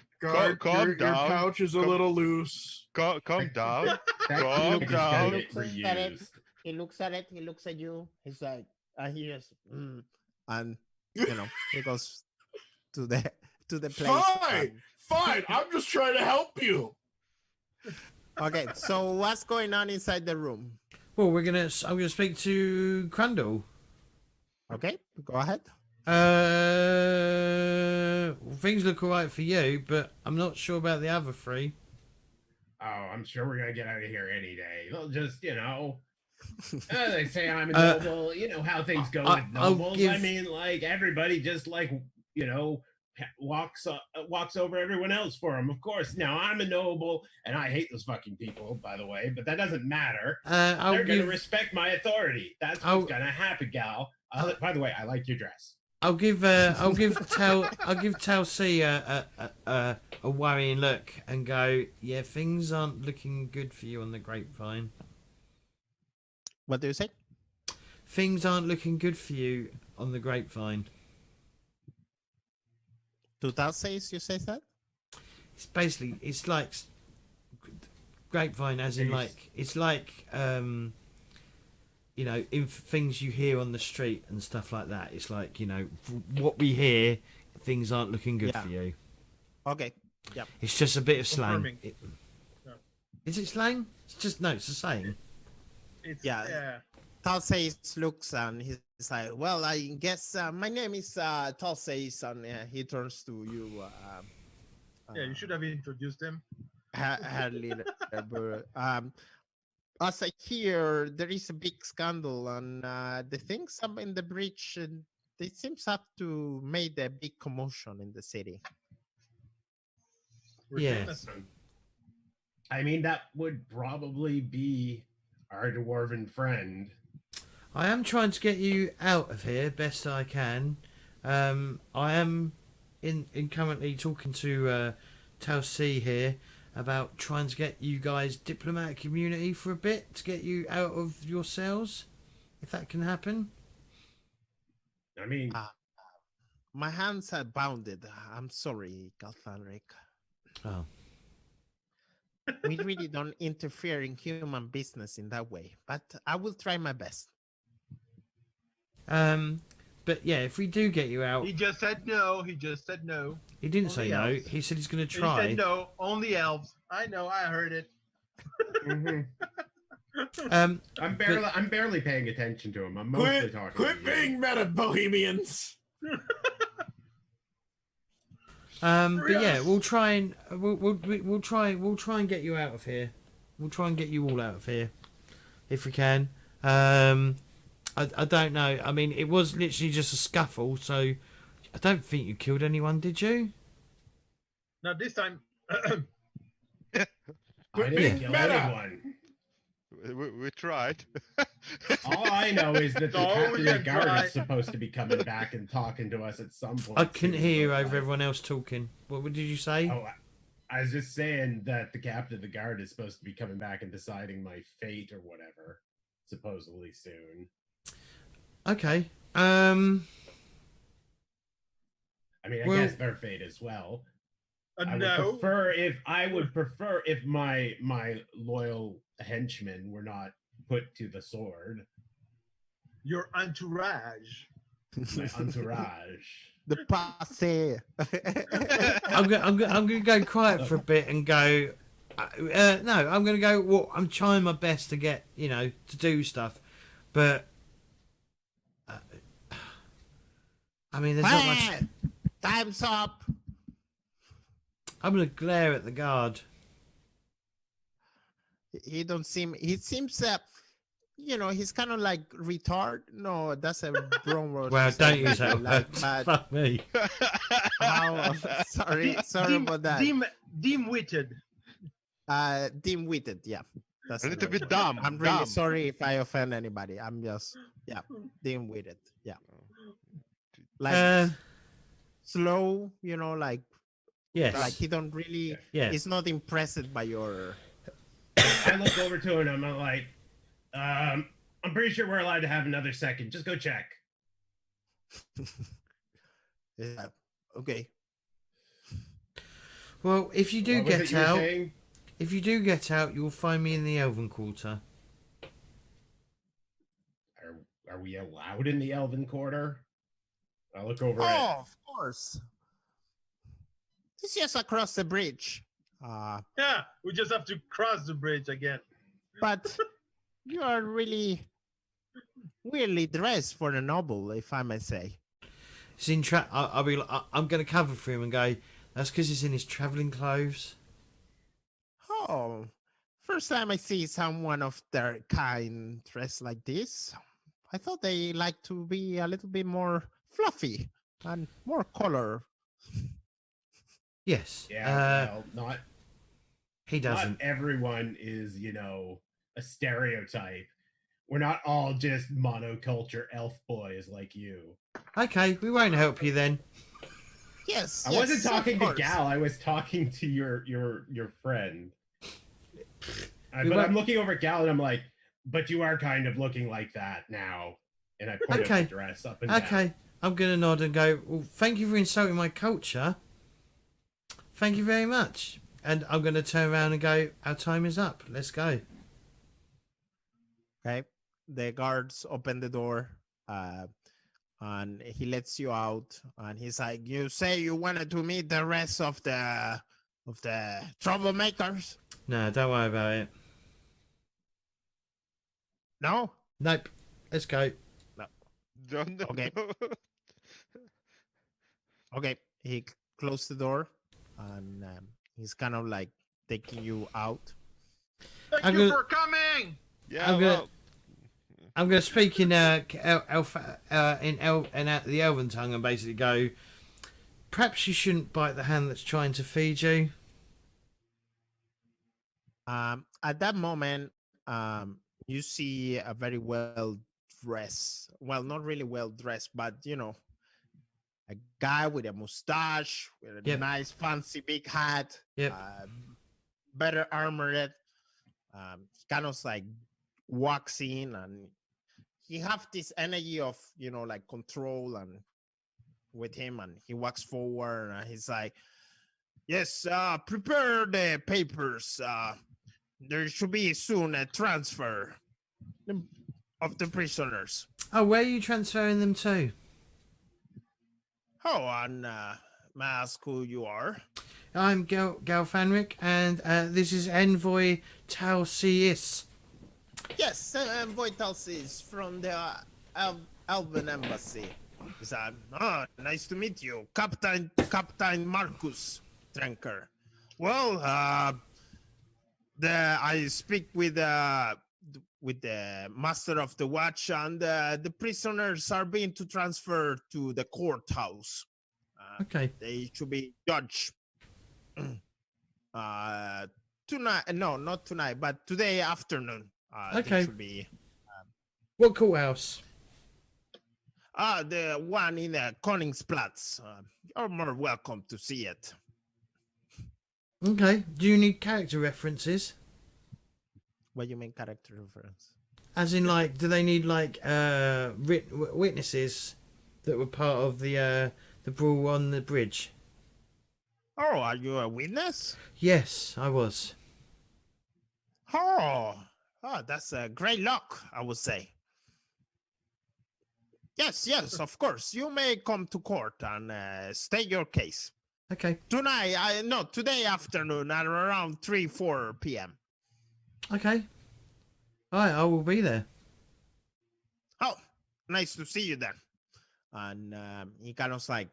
calm your down. pouch is a Calm- little loose. Calm down. That Calm key is down. gonna He get looks at it. reused. He looks at it. He looks at you. He's like, and he just, and you know, he goes to the place. Fine, fine. I'm just trying to help you. Okay, so what's going on inside the room? Well, I'm gonna speak to Chrundle. Okay, go ahead. Things look alright for you, but I'm not sure about the other three. Oh, I'm sure we're gonna get out of here any day. They'll just, they say I'm a Uh, noble. You know how things go I- with I'll nobles. I give- mean, like everybody just walks over everyone else for them. Of course. Now I'm a noble, and I hate those fucking people, by the way. But that doesn't matter. I'll They're gonna give respect my authority. That's what's I'll- gonna happen, gal. By the way, I like your dress. I'll give Tal C a worrying look and go, yeah, things aren't looking good for you on the grapevine. What do you say? Things aren't looking good for you on the grapevine. Tutal says you say that? It's basically like grapevine, as in it's like in things you hear on the street and stuff like that. It's like what we hear. Things aren't looking good Yeah. for you. Okay. It's just a bit of Confirming. slang. Yeah. Is it slang? It's a saying. It's, Yeah. Tal says looks and he's like, well, I guess my name is Tal says, and he turns to you. Yeah, you should have introduced him. Her leader. As I hear, there is a big scandal, and the things up in the bridge, they seems up to made a big commotion in the city. We're Yeah. famous. I mean, that would probably be our dwarven friend. I am trying to get you out of here best I can. I am in currently talking to Tal C here about trying to get you guys diplomatic immunity for a bit to get you out of your cells, if that can happen. I mean, My hands are bounded. I'm sorry, Galthanric. Oh, We really don't interfere in human business in that way, but I will try my best. But yeah, if we do get you out, He just said no. He just said no. he didn't Only say no. elves. He said he's going to He try. said no. Only elves. I know. I heard it. Mhm. Um, I'm barely paying attention to him. I'm mostly talking. Quit to you. being meta, Bohemians. but yeah, we'll try and we'll try and get you out of here. We'll try and get you all out of here if we can. I don't know. I mean, it was literally just a scuffle, so I don't think you killed anyone, did you? Now this time. I Quit didn't being kill meta. anyone. We tried. All I know is that the No, captain we of the didn't guard try. is supposed to be coming back and talking to us at some point. I couldn't soon, hear you but, over like, everyone else talking. What did you say? Oh, I was just saying that the captain of the guard is supposed to be coming back and deciding my fate or whatever, supposedly soon. Okay. I mean, I Well- guess their fate as well. I No. would prefer if my loyal henchmen were not put to the sword. Your entourage. My entourage. The passe. I'm gonna go quiet for a bit and go. No, I'm gonna go. Well, I'm trying my best to get to do stuff, but I mean, there's not much. Hey, time's up. I'm gonna glare at the guard. He don't seem. He seems. He's kind of like retard. No, that's a wrong word. to Well, say, don't use that like, word. but Fuck me. how, sorry about that. Dim-witted. Dim-witted. Yeah, that's A the little right bit word. dumb. I'm really dumb. sorry if I offend anybody. I'm just dim-witted. Yeah, like slow. Like Yes. he don't really. Yes. He's not impressed by your. I look over to him and I'm like, I'm pretty sure we're allowed to have another second. Just go check. Yeah. Okay. Well, if you do What was it get you were out, saying? if you do get out, you'll find me in the Elven Quarter. Are we allowed in the Elven Quarter? I look over Oh, of course. It's just across the bridge. Yeah, we just have to cross the bridge again. But you are really weirdly dressed for a noble, if I may say. It's in I'm going to cover for him and go. That's because he's in his travelling clothes. Oh, first time I see someone of their kind dressed like this. I thought they like to be a little bit more fluffy and more color. Yes. Yeah, well, not He doesn't. not everyone is, a stereotype. We're not all just monoculture elf boys like you. Okay, we won't help you then. Yes. I yes, wasn't talking of to course. Gal, I was talking to your friend. We But won't- I'm looking over at Gal and I'm like, but you are kind of looking like that now. And I point Okay. up the dress up and down. Okay, I'm going to nod and go, well, thank you for insulting my culture. Thank you very much. And I'm going to turn around and go, our time is up. Let's go. Okay. The guards open the door, and he lets you out. And he's like, "You say you wanted to meet the rest of the troublemakers? No, don't worry about it. No? Nope. Let's go. Don't know. Okay. Okay." He closed the door, and he's kind of like taking you out. Thank I'm you gonna- for coming. Yeah, I'm gonna- well, I'm going to speak in the Elven tongue and basically go, perhaps you shouldn't bite the hand that's trying to feed you. At that moment, you see a very well dressed, well, not really well dressed, but a guy with a mustache, with a Yep. nice fancy big hat, Yep. better armored. He kind of like walks in, and he have this energy of like control and with him, and he walks forward and he's like, "Yes, prepare the papers. There should be soon a transfer of the prisoners." Oh, where are you transferring them to? Oh, and may I ask who you are? I'm Galfanric, and this is Envoy Talcius. Yes, Voitals is from the Elven Embassy. Is nice to meet you, Captain Marcus Trenker. Well, I speak with the master of the watch, and the prisoners are being transferred to the courthouse. Okay. They should be judged tonight. No, not tonight, but today afternoon. They Okay. should be. What courthouse? The one in the Koningsplatz. You're more welcome to see it. Okay. Do you need character references? What do you mean character reference? As in, like, do they need like witnesses that were part of the brawl on the bridge? Oh, are you a witness? Yes, I was. Oh, that's a great luck, I would say. Yes, of course. You may come to court and state your case. Okay. Today afternoon at around 3-4 p.m. Okay. All right, I will be there. Oh, nice to see you then. And he kind of like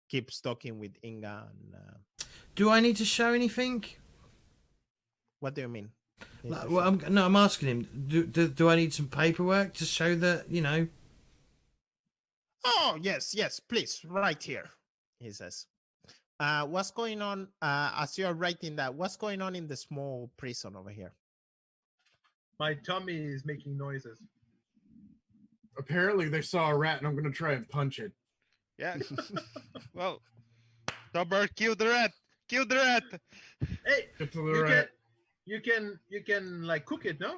keeps talking with Inga. And Do I need to show anything? what do you mean? Like, well, I'm asking him. Do I need some paperwork to show that, you know? Oh, yes, please, right here, he says. What's going on, as you're writing that, what's going on in the small prison over here? My tummy is making noises. Apparently they saw a rat and I'm gonna try and punch it. Yeah. Well, StrorBard, kill the rat. Kill the rat. Hey, Get to the rat. you can like cook it, no?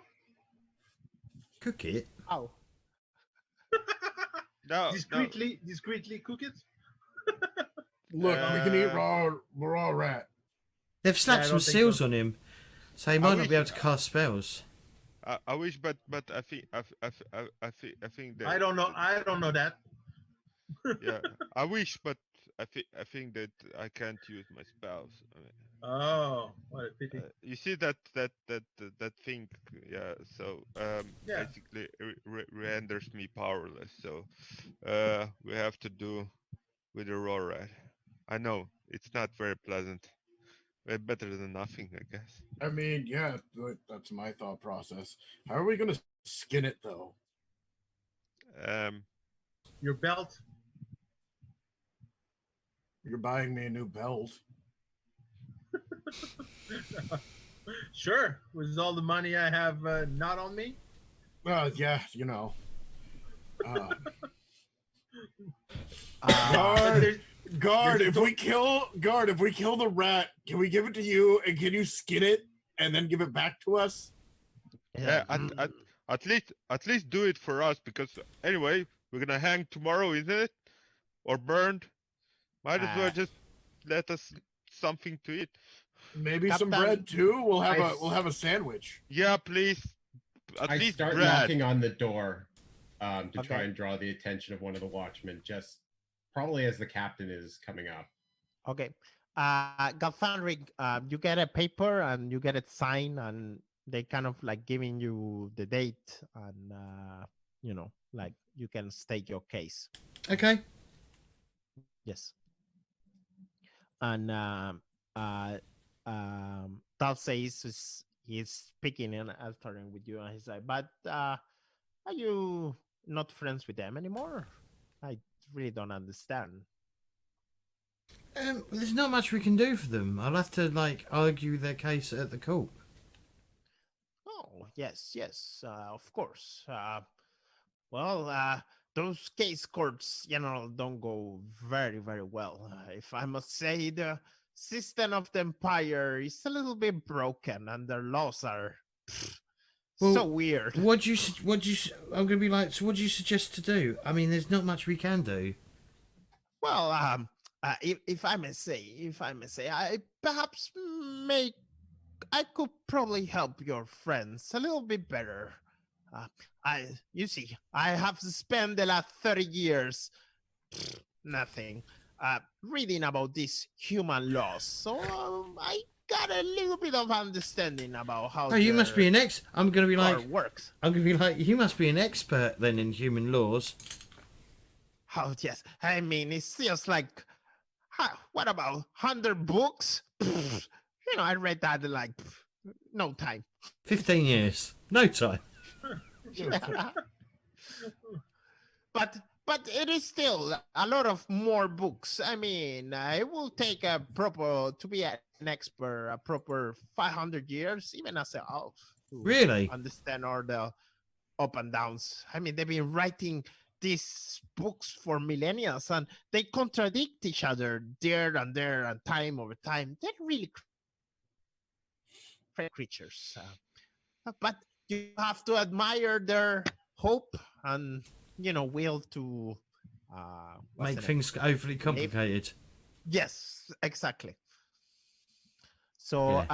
Cook it? Oh. No. Discreetly cook it. Look, we can eat raw rat. They've slapped I some don't think seals so. on him, so he might not wish- be able to cast spells. I wish, but I think that I don't know that. Yeah, I wish, but I think that I can't use my spells. I mean, Oh, what a pity. you see that thing, yeah. So Yeah. basically renders me powerless. So we have to do with the raw rat. I know it's not very pleasant. Better than nothing, I guess. I mean, yeah, that's my thought process. How are we gonna skin it though? Your belt. You're buying me a new belt. Sure, with all the money I have not on me. Yeah, you know. But there's- Guard, There's if we kill the rat, can we give it to you and can you skin it and then give it back to us? Yeah, at least do it for us, because anyway we're gonna hang tomorrow, isn't it? Or burned. Might as well just let us something to eat. Maybe some Captain, bread too. We'll I have a sandwich. Yeah, please. At I least start bread. knocking on the door to try Okay. and draw the attention of one of the watchmen, just probably as the captain is coming up. Okay. Galfanric, you get a paper and you get it signed, and they kind of like giving you the date, and like you can state your case. Okay. Yes. And Tal says he's speaking and answering with you, and he's like, "But are you not friends with them anymore? I really don't understand." There's not much we can do for them. I'll have to like argue their case at the court. Oh, yes, of course. Those case courts, don't go very, very well. If I must say, the system of the empire is a little bit broken, and their laws are so weird. I'm gonna be like, so what do you suggest to do? I mean, there's not much we can do. Well, if I may say, I could probably help your friends a little bit better. You see, I have spent the last 30 years nothing. reading about these human laws, so I got a little bit of understanding about how. Oh, you must be an I'm gonna be like. Works. I'm gonna be like. You must be an expert then in human laws. Oh yes, I mean it's just like, what about 100 books? You know, I read that in like no time. 15 years, no time. But it is still a lot of more books. I mean, it will take to be an expert, a proper 500 years, even as an elf. To Really? understand all the up and downs. I mean, they've been writing these books for millennia, and they contradict each other there and time over time. They're really creatures. But you have to admire their hope and will to make things overly complicated. Yes, exactly. So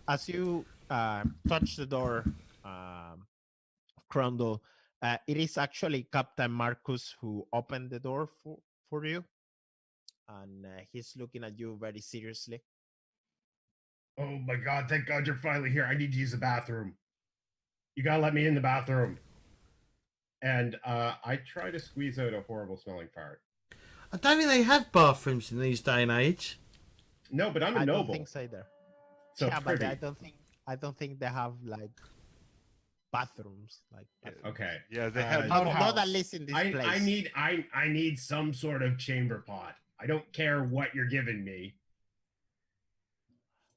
as you touch the door, Chrundle, it is actually Captain Marcus who opened the door for you, and he's looking at you very seriously. Oh my God, thank God you're finally here. I need to use the bathroom. You gotta let me in the bathroom. And I try to squeeze out a horrible smelling fart. I don't think they have bathrooms in these day and age. No, but I'm a noble. I don't think so either. So yeah, privy. but I don't think they have like bathrooms. Like okay, yeah, they have not at least in this place. I need some sort of chamber pot. I don't care what you're giving me.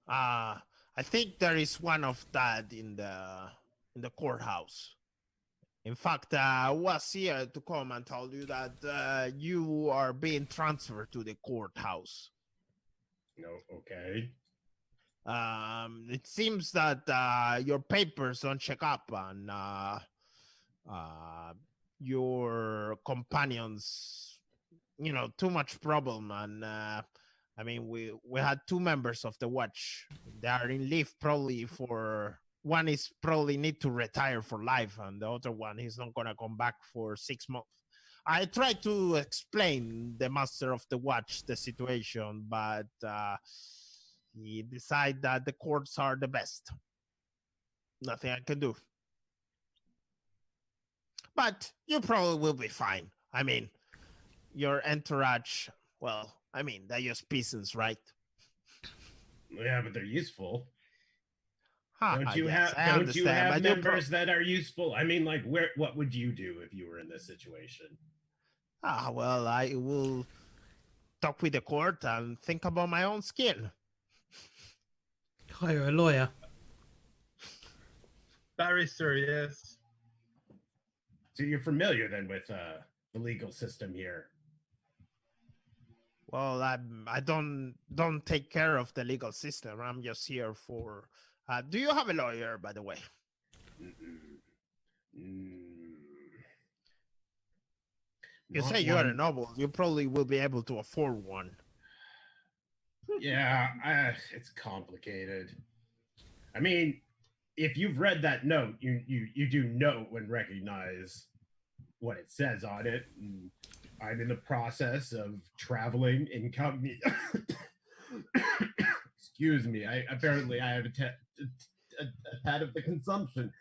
I think there is one of that in the courthouse. In fact, I was here to come and tell you that you are being transferred to the courthouse. No, okay. It seems that your papers don't check up, and your companions, too much problem. And I mean, we had 2 members of the watch. They are in leave probably for. One is probably need to retire for life, and the other one is not gonna come back for 6 months. I tried to explain the master of the watch the situation, but he decided that the courts are the best. Nothing I can do. But you probably will be fine. I mean, your entourage, well, I mean, they're just peasants, right? Yeah, but they're useful. Don't you have members that are useful? I mean, like, what would you do if you were in this situation? Well, I will talk with the court and think about my own skin. Hire a lawyer. Barrister, yes. So you're familiar then with the legal system here? Well, I don't take care of the legal system. I'm just here for. Do you have a lawyer, by the way? You say you are a noble. You probably will be able to afford one. Yeah, it's complicated. I mean, if you've read that note, you do know and recognize what it says on it. And I'm in the process of traveling incognito. Excuse me. I have a tad of the consumption.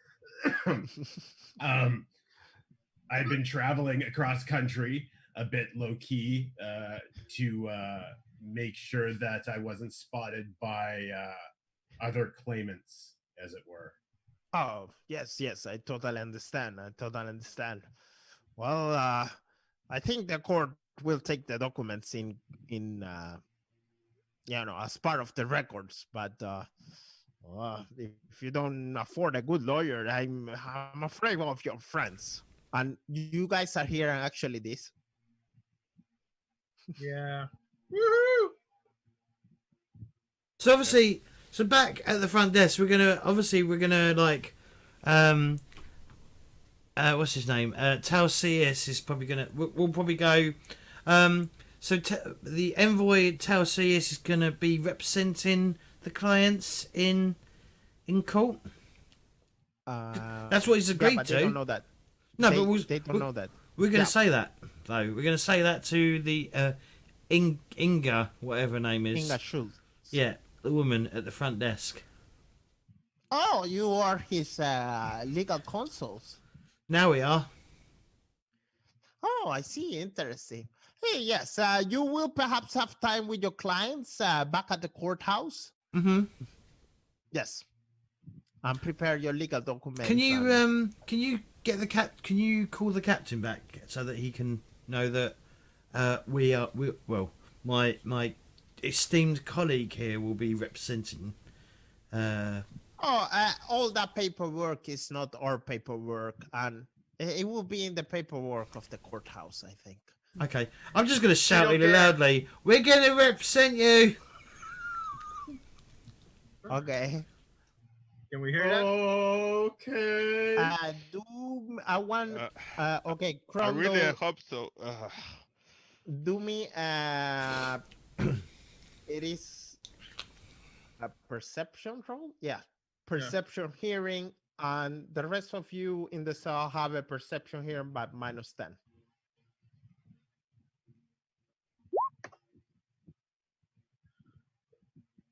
I've been traveling across country a bit low key to make sure that I wasn't spotted by other claimants, as it were. Oh, yes, I totally understand. Well, I think the court will take the documents in as part of the records, but if you don't afford a good lawyer, I'm afraid of your friends. And you guys are here and actually this. Yeah. Woohoo! So obviously, back at the front desk, we're gonna like, what's his name? Talcius is probably gonna. We'll probably go. So the envoy Talcius is gonna be representing the clients in court. That's what he's agreed to. They don't know that. No, they don't know that. We're going to say that, though. We're going to say that to the Inga, whatever her name is. Inga Schultz. Yeah, the woman at the front desk. Oh, you are his legal consuls. Now we are. Oh, I see. Interesting. Hey, yes, you will perhaps have time with your clients back at the courthouse. Mm-hmm. Yes. And prepare your legal documents. Can you get the Can you call the captain back so that he can know that my esteemed colleague here will be representing. All that paperwork is not our paperwork, and it will be in the paperwork of the courthouse, I think. Okay, I'm just going to shout really loudly. We're going to represent you. Okay. Can we hear that? Okay. Okay, I really Chrundle, hope so. do me it is a perception roll? Yeah. Perception hearing, and the rest of you in the cell have a perception hearing but -10.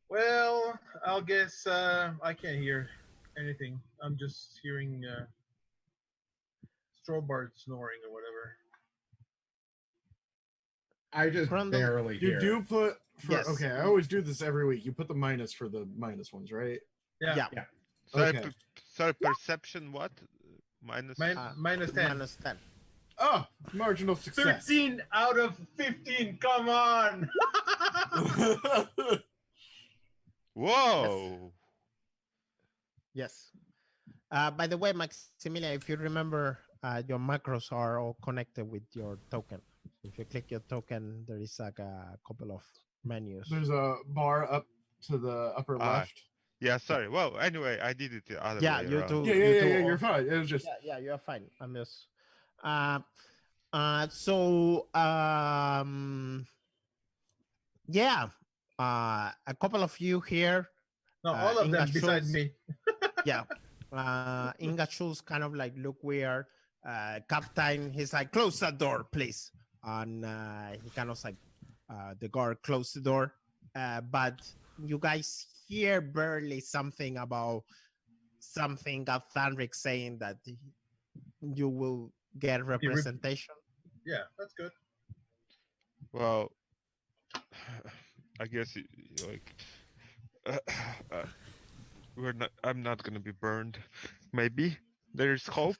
Well, I'll guess I can't hear anything. I'm just hearing StrorBard snoring or whatever. I just Chrundle, barely hear. You do put for Yes. okay. I always do this every week. You put the minus for the minus ones, right? Yeah. Sorry, Okay. sorry, perception what? Minus. Minus 10. -10. Oh, marginal success. 13 out of 15. Come on. Whoa! Yes. By the way, Maximilian, if you remember, your macros are all connected with your token. If you click your token, there is like a couple of menus. There's a bar up to the upper left. Yeah, sorry. Well, anyway, I did it the other Yeah, way you around. do. Yeah. You're fine. It was just Yeah, you're fine. I'm just. Yeah. A couple of you here. No, all of them Inga besides Schultz. me. Yeah. Inga Schultz kind of like look weird. Captain, he's like, close that door, please. And he kind of like, the guard closed the door. But you guys hear barely something about something of Thanric saying that you will get representation. Yeah, that's good. Well, I guess like we're not. I'm not gonna be burned. Maybe there's hope.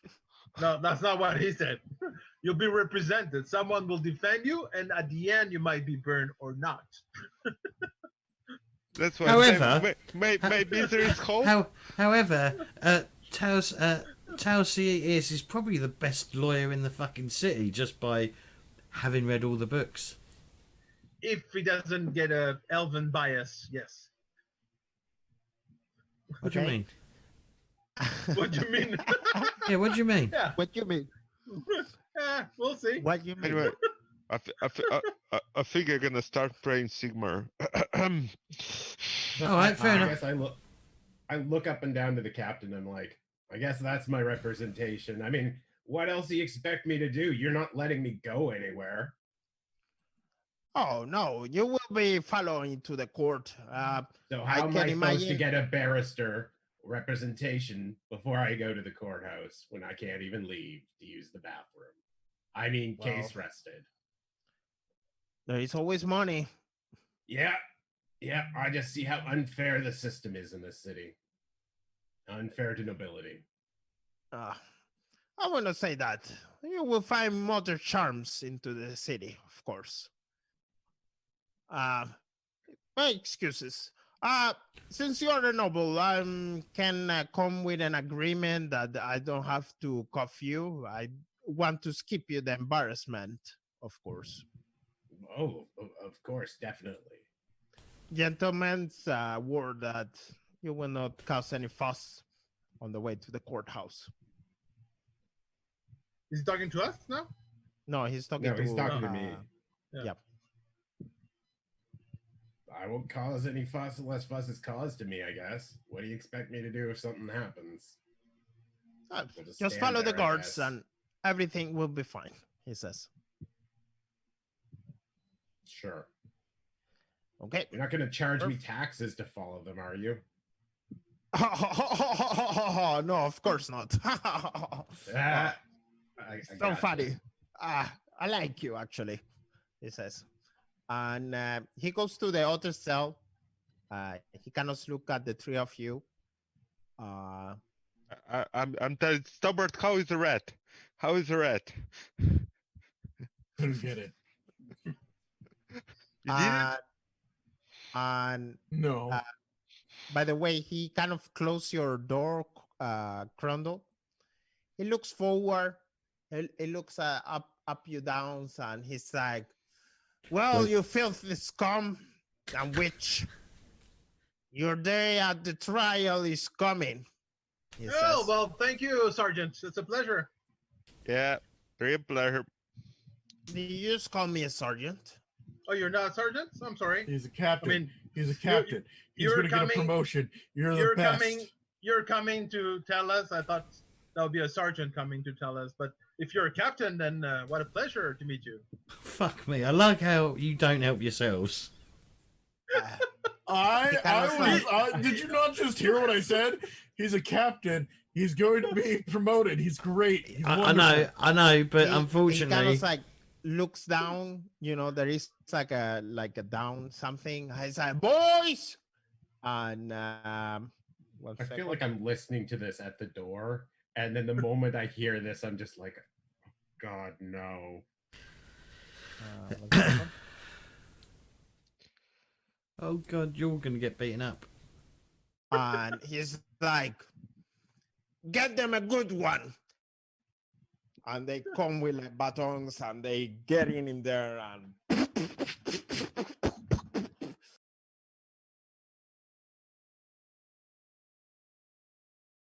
No, that's not what he said. You'll be represented. Someone will defend you, and at the end, you might be burned or not. That's why. However- maybe there is hope. However, Shadowsea is probably the best lawyer in the fucking city just by having read all the books. If he doesn't get a elven bias, yes. What do you Okay. mean? What do you mean? Yeah, what do you mean? Yeah, What you mean? we'll see. What you mean? Anyway, I think I'm gonna start praying Sigmar. All right, fair I enough. guess I look up and down to the captain. I'm like, I guess that's my representation. I mean, what else do you expect me to do? You're not letting me go anywhere. Oh no, you will be following to the court. So I how am can I supposed to imagine- get a barrister representation before I go to the courthouse when I can't even leave to use the bathroom? I mean, case rested. There is always money. Yeah. I just see how unfair the system is in this city. Unfair to nobility. I want to say that you will find modern charms into the city, of course. My excuses. Since you are a noble, I can come with an agreement that I don't have to cuff you. I want to skip you the embarrassment, of course. Oh, of course, definitely. Gentlemen's word that you will not cause any fuss on the way to the courthouse. Is he talking to us now? No, he's talking No, to he's talking to me. Yeah. Yep. I won't cause any fuss unless fuss is caused to me, I guess. What do you expect me to do if something happens? I'll Just stand follow the there, I guards guess. and everything will be fine, he says. Sure. Okay. You're not going to charge me taxes to follow them, are you? No, of course not. I So gotcha. funny. I like you, actually, he says. And he goes to the other cell. He cannot look at the three of you. I'm telling StrorBard, how is the rat? How is the rat? Couldn't get it. You did it? And No. by the way, he kind of closed your door, Chrundle. He looks forward. He looks up you downs, and he's like, "Well, Wait. you filthy scum and witch. Your day at the trial is coming." He Oh, says. well, thank you, Sergeant. It's a pleasure. Yeah, real pleasure. Do you just call me a sergeant? Oh, you're not a sergeant? I'm sorry. He's a I captain. mean, He's a captain. He's you're going to get a coming- promotion. You're the you're best. coming to tell us. I thought that would be a sergeant coming to tell us. But if you're a captain, then what a pleasure to meet you. Fuck me. I like how you don't help yourselves. Did you not just hear what I said? He's a captain. He's going to be promoted. He's great. He's I wonderful. know, but He unfortunately, kind of like looks down. You know, there is like a down something. He's like, "Boys," and one I second. feel like I'm listening to this at the door, and then the moment I hear this, I'm just like, God, no. One second. oh god, you're gonna get beaten up. And he's like, "Get them a good one." And they come with like batons, and they get in there, and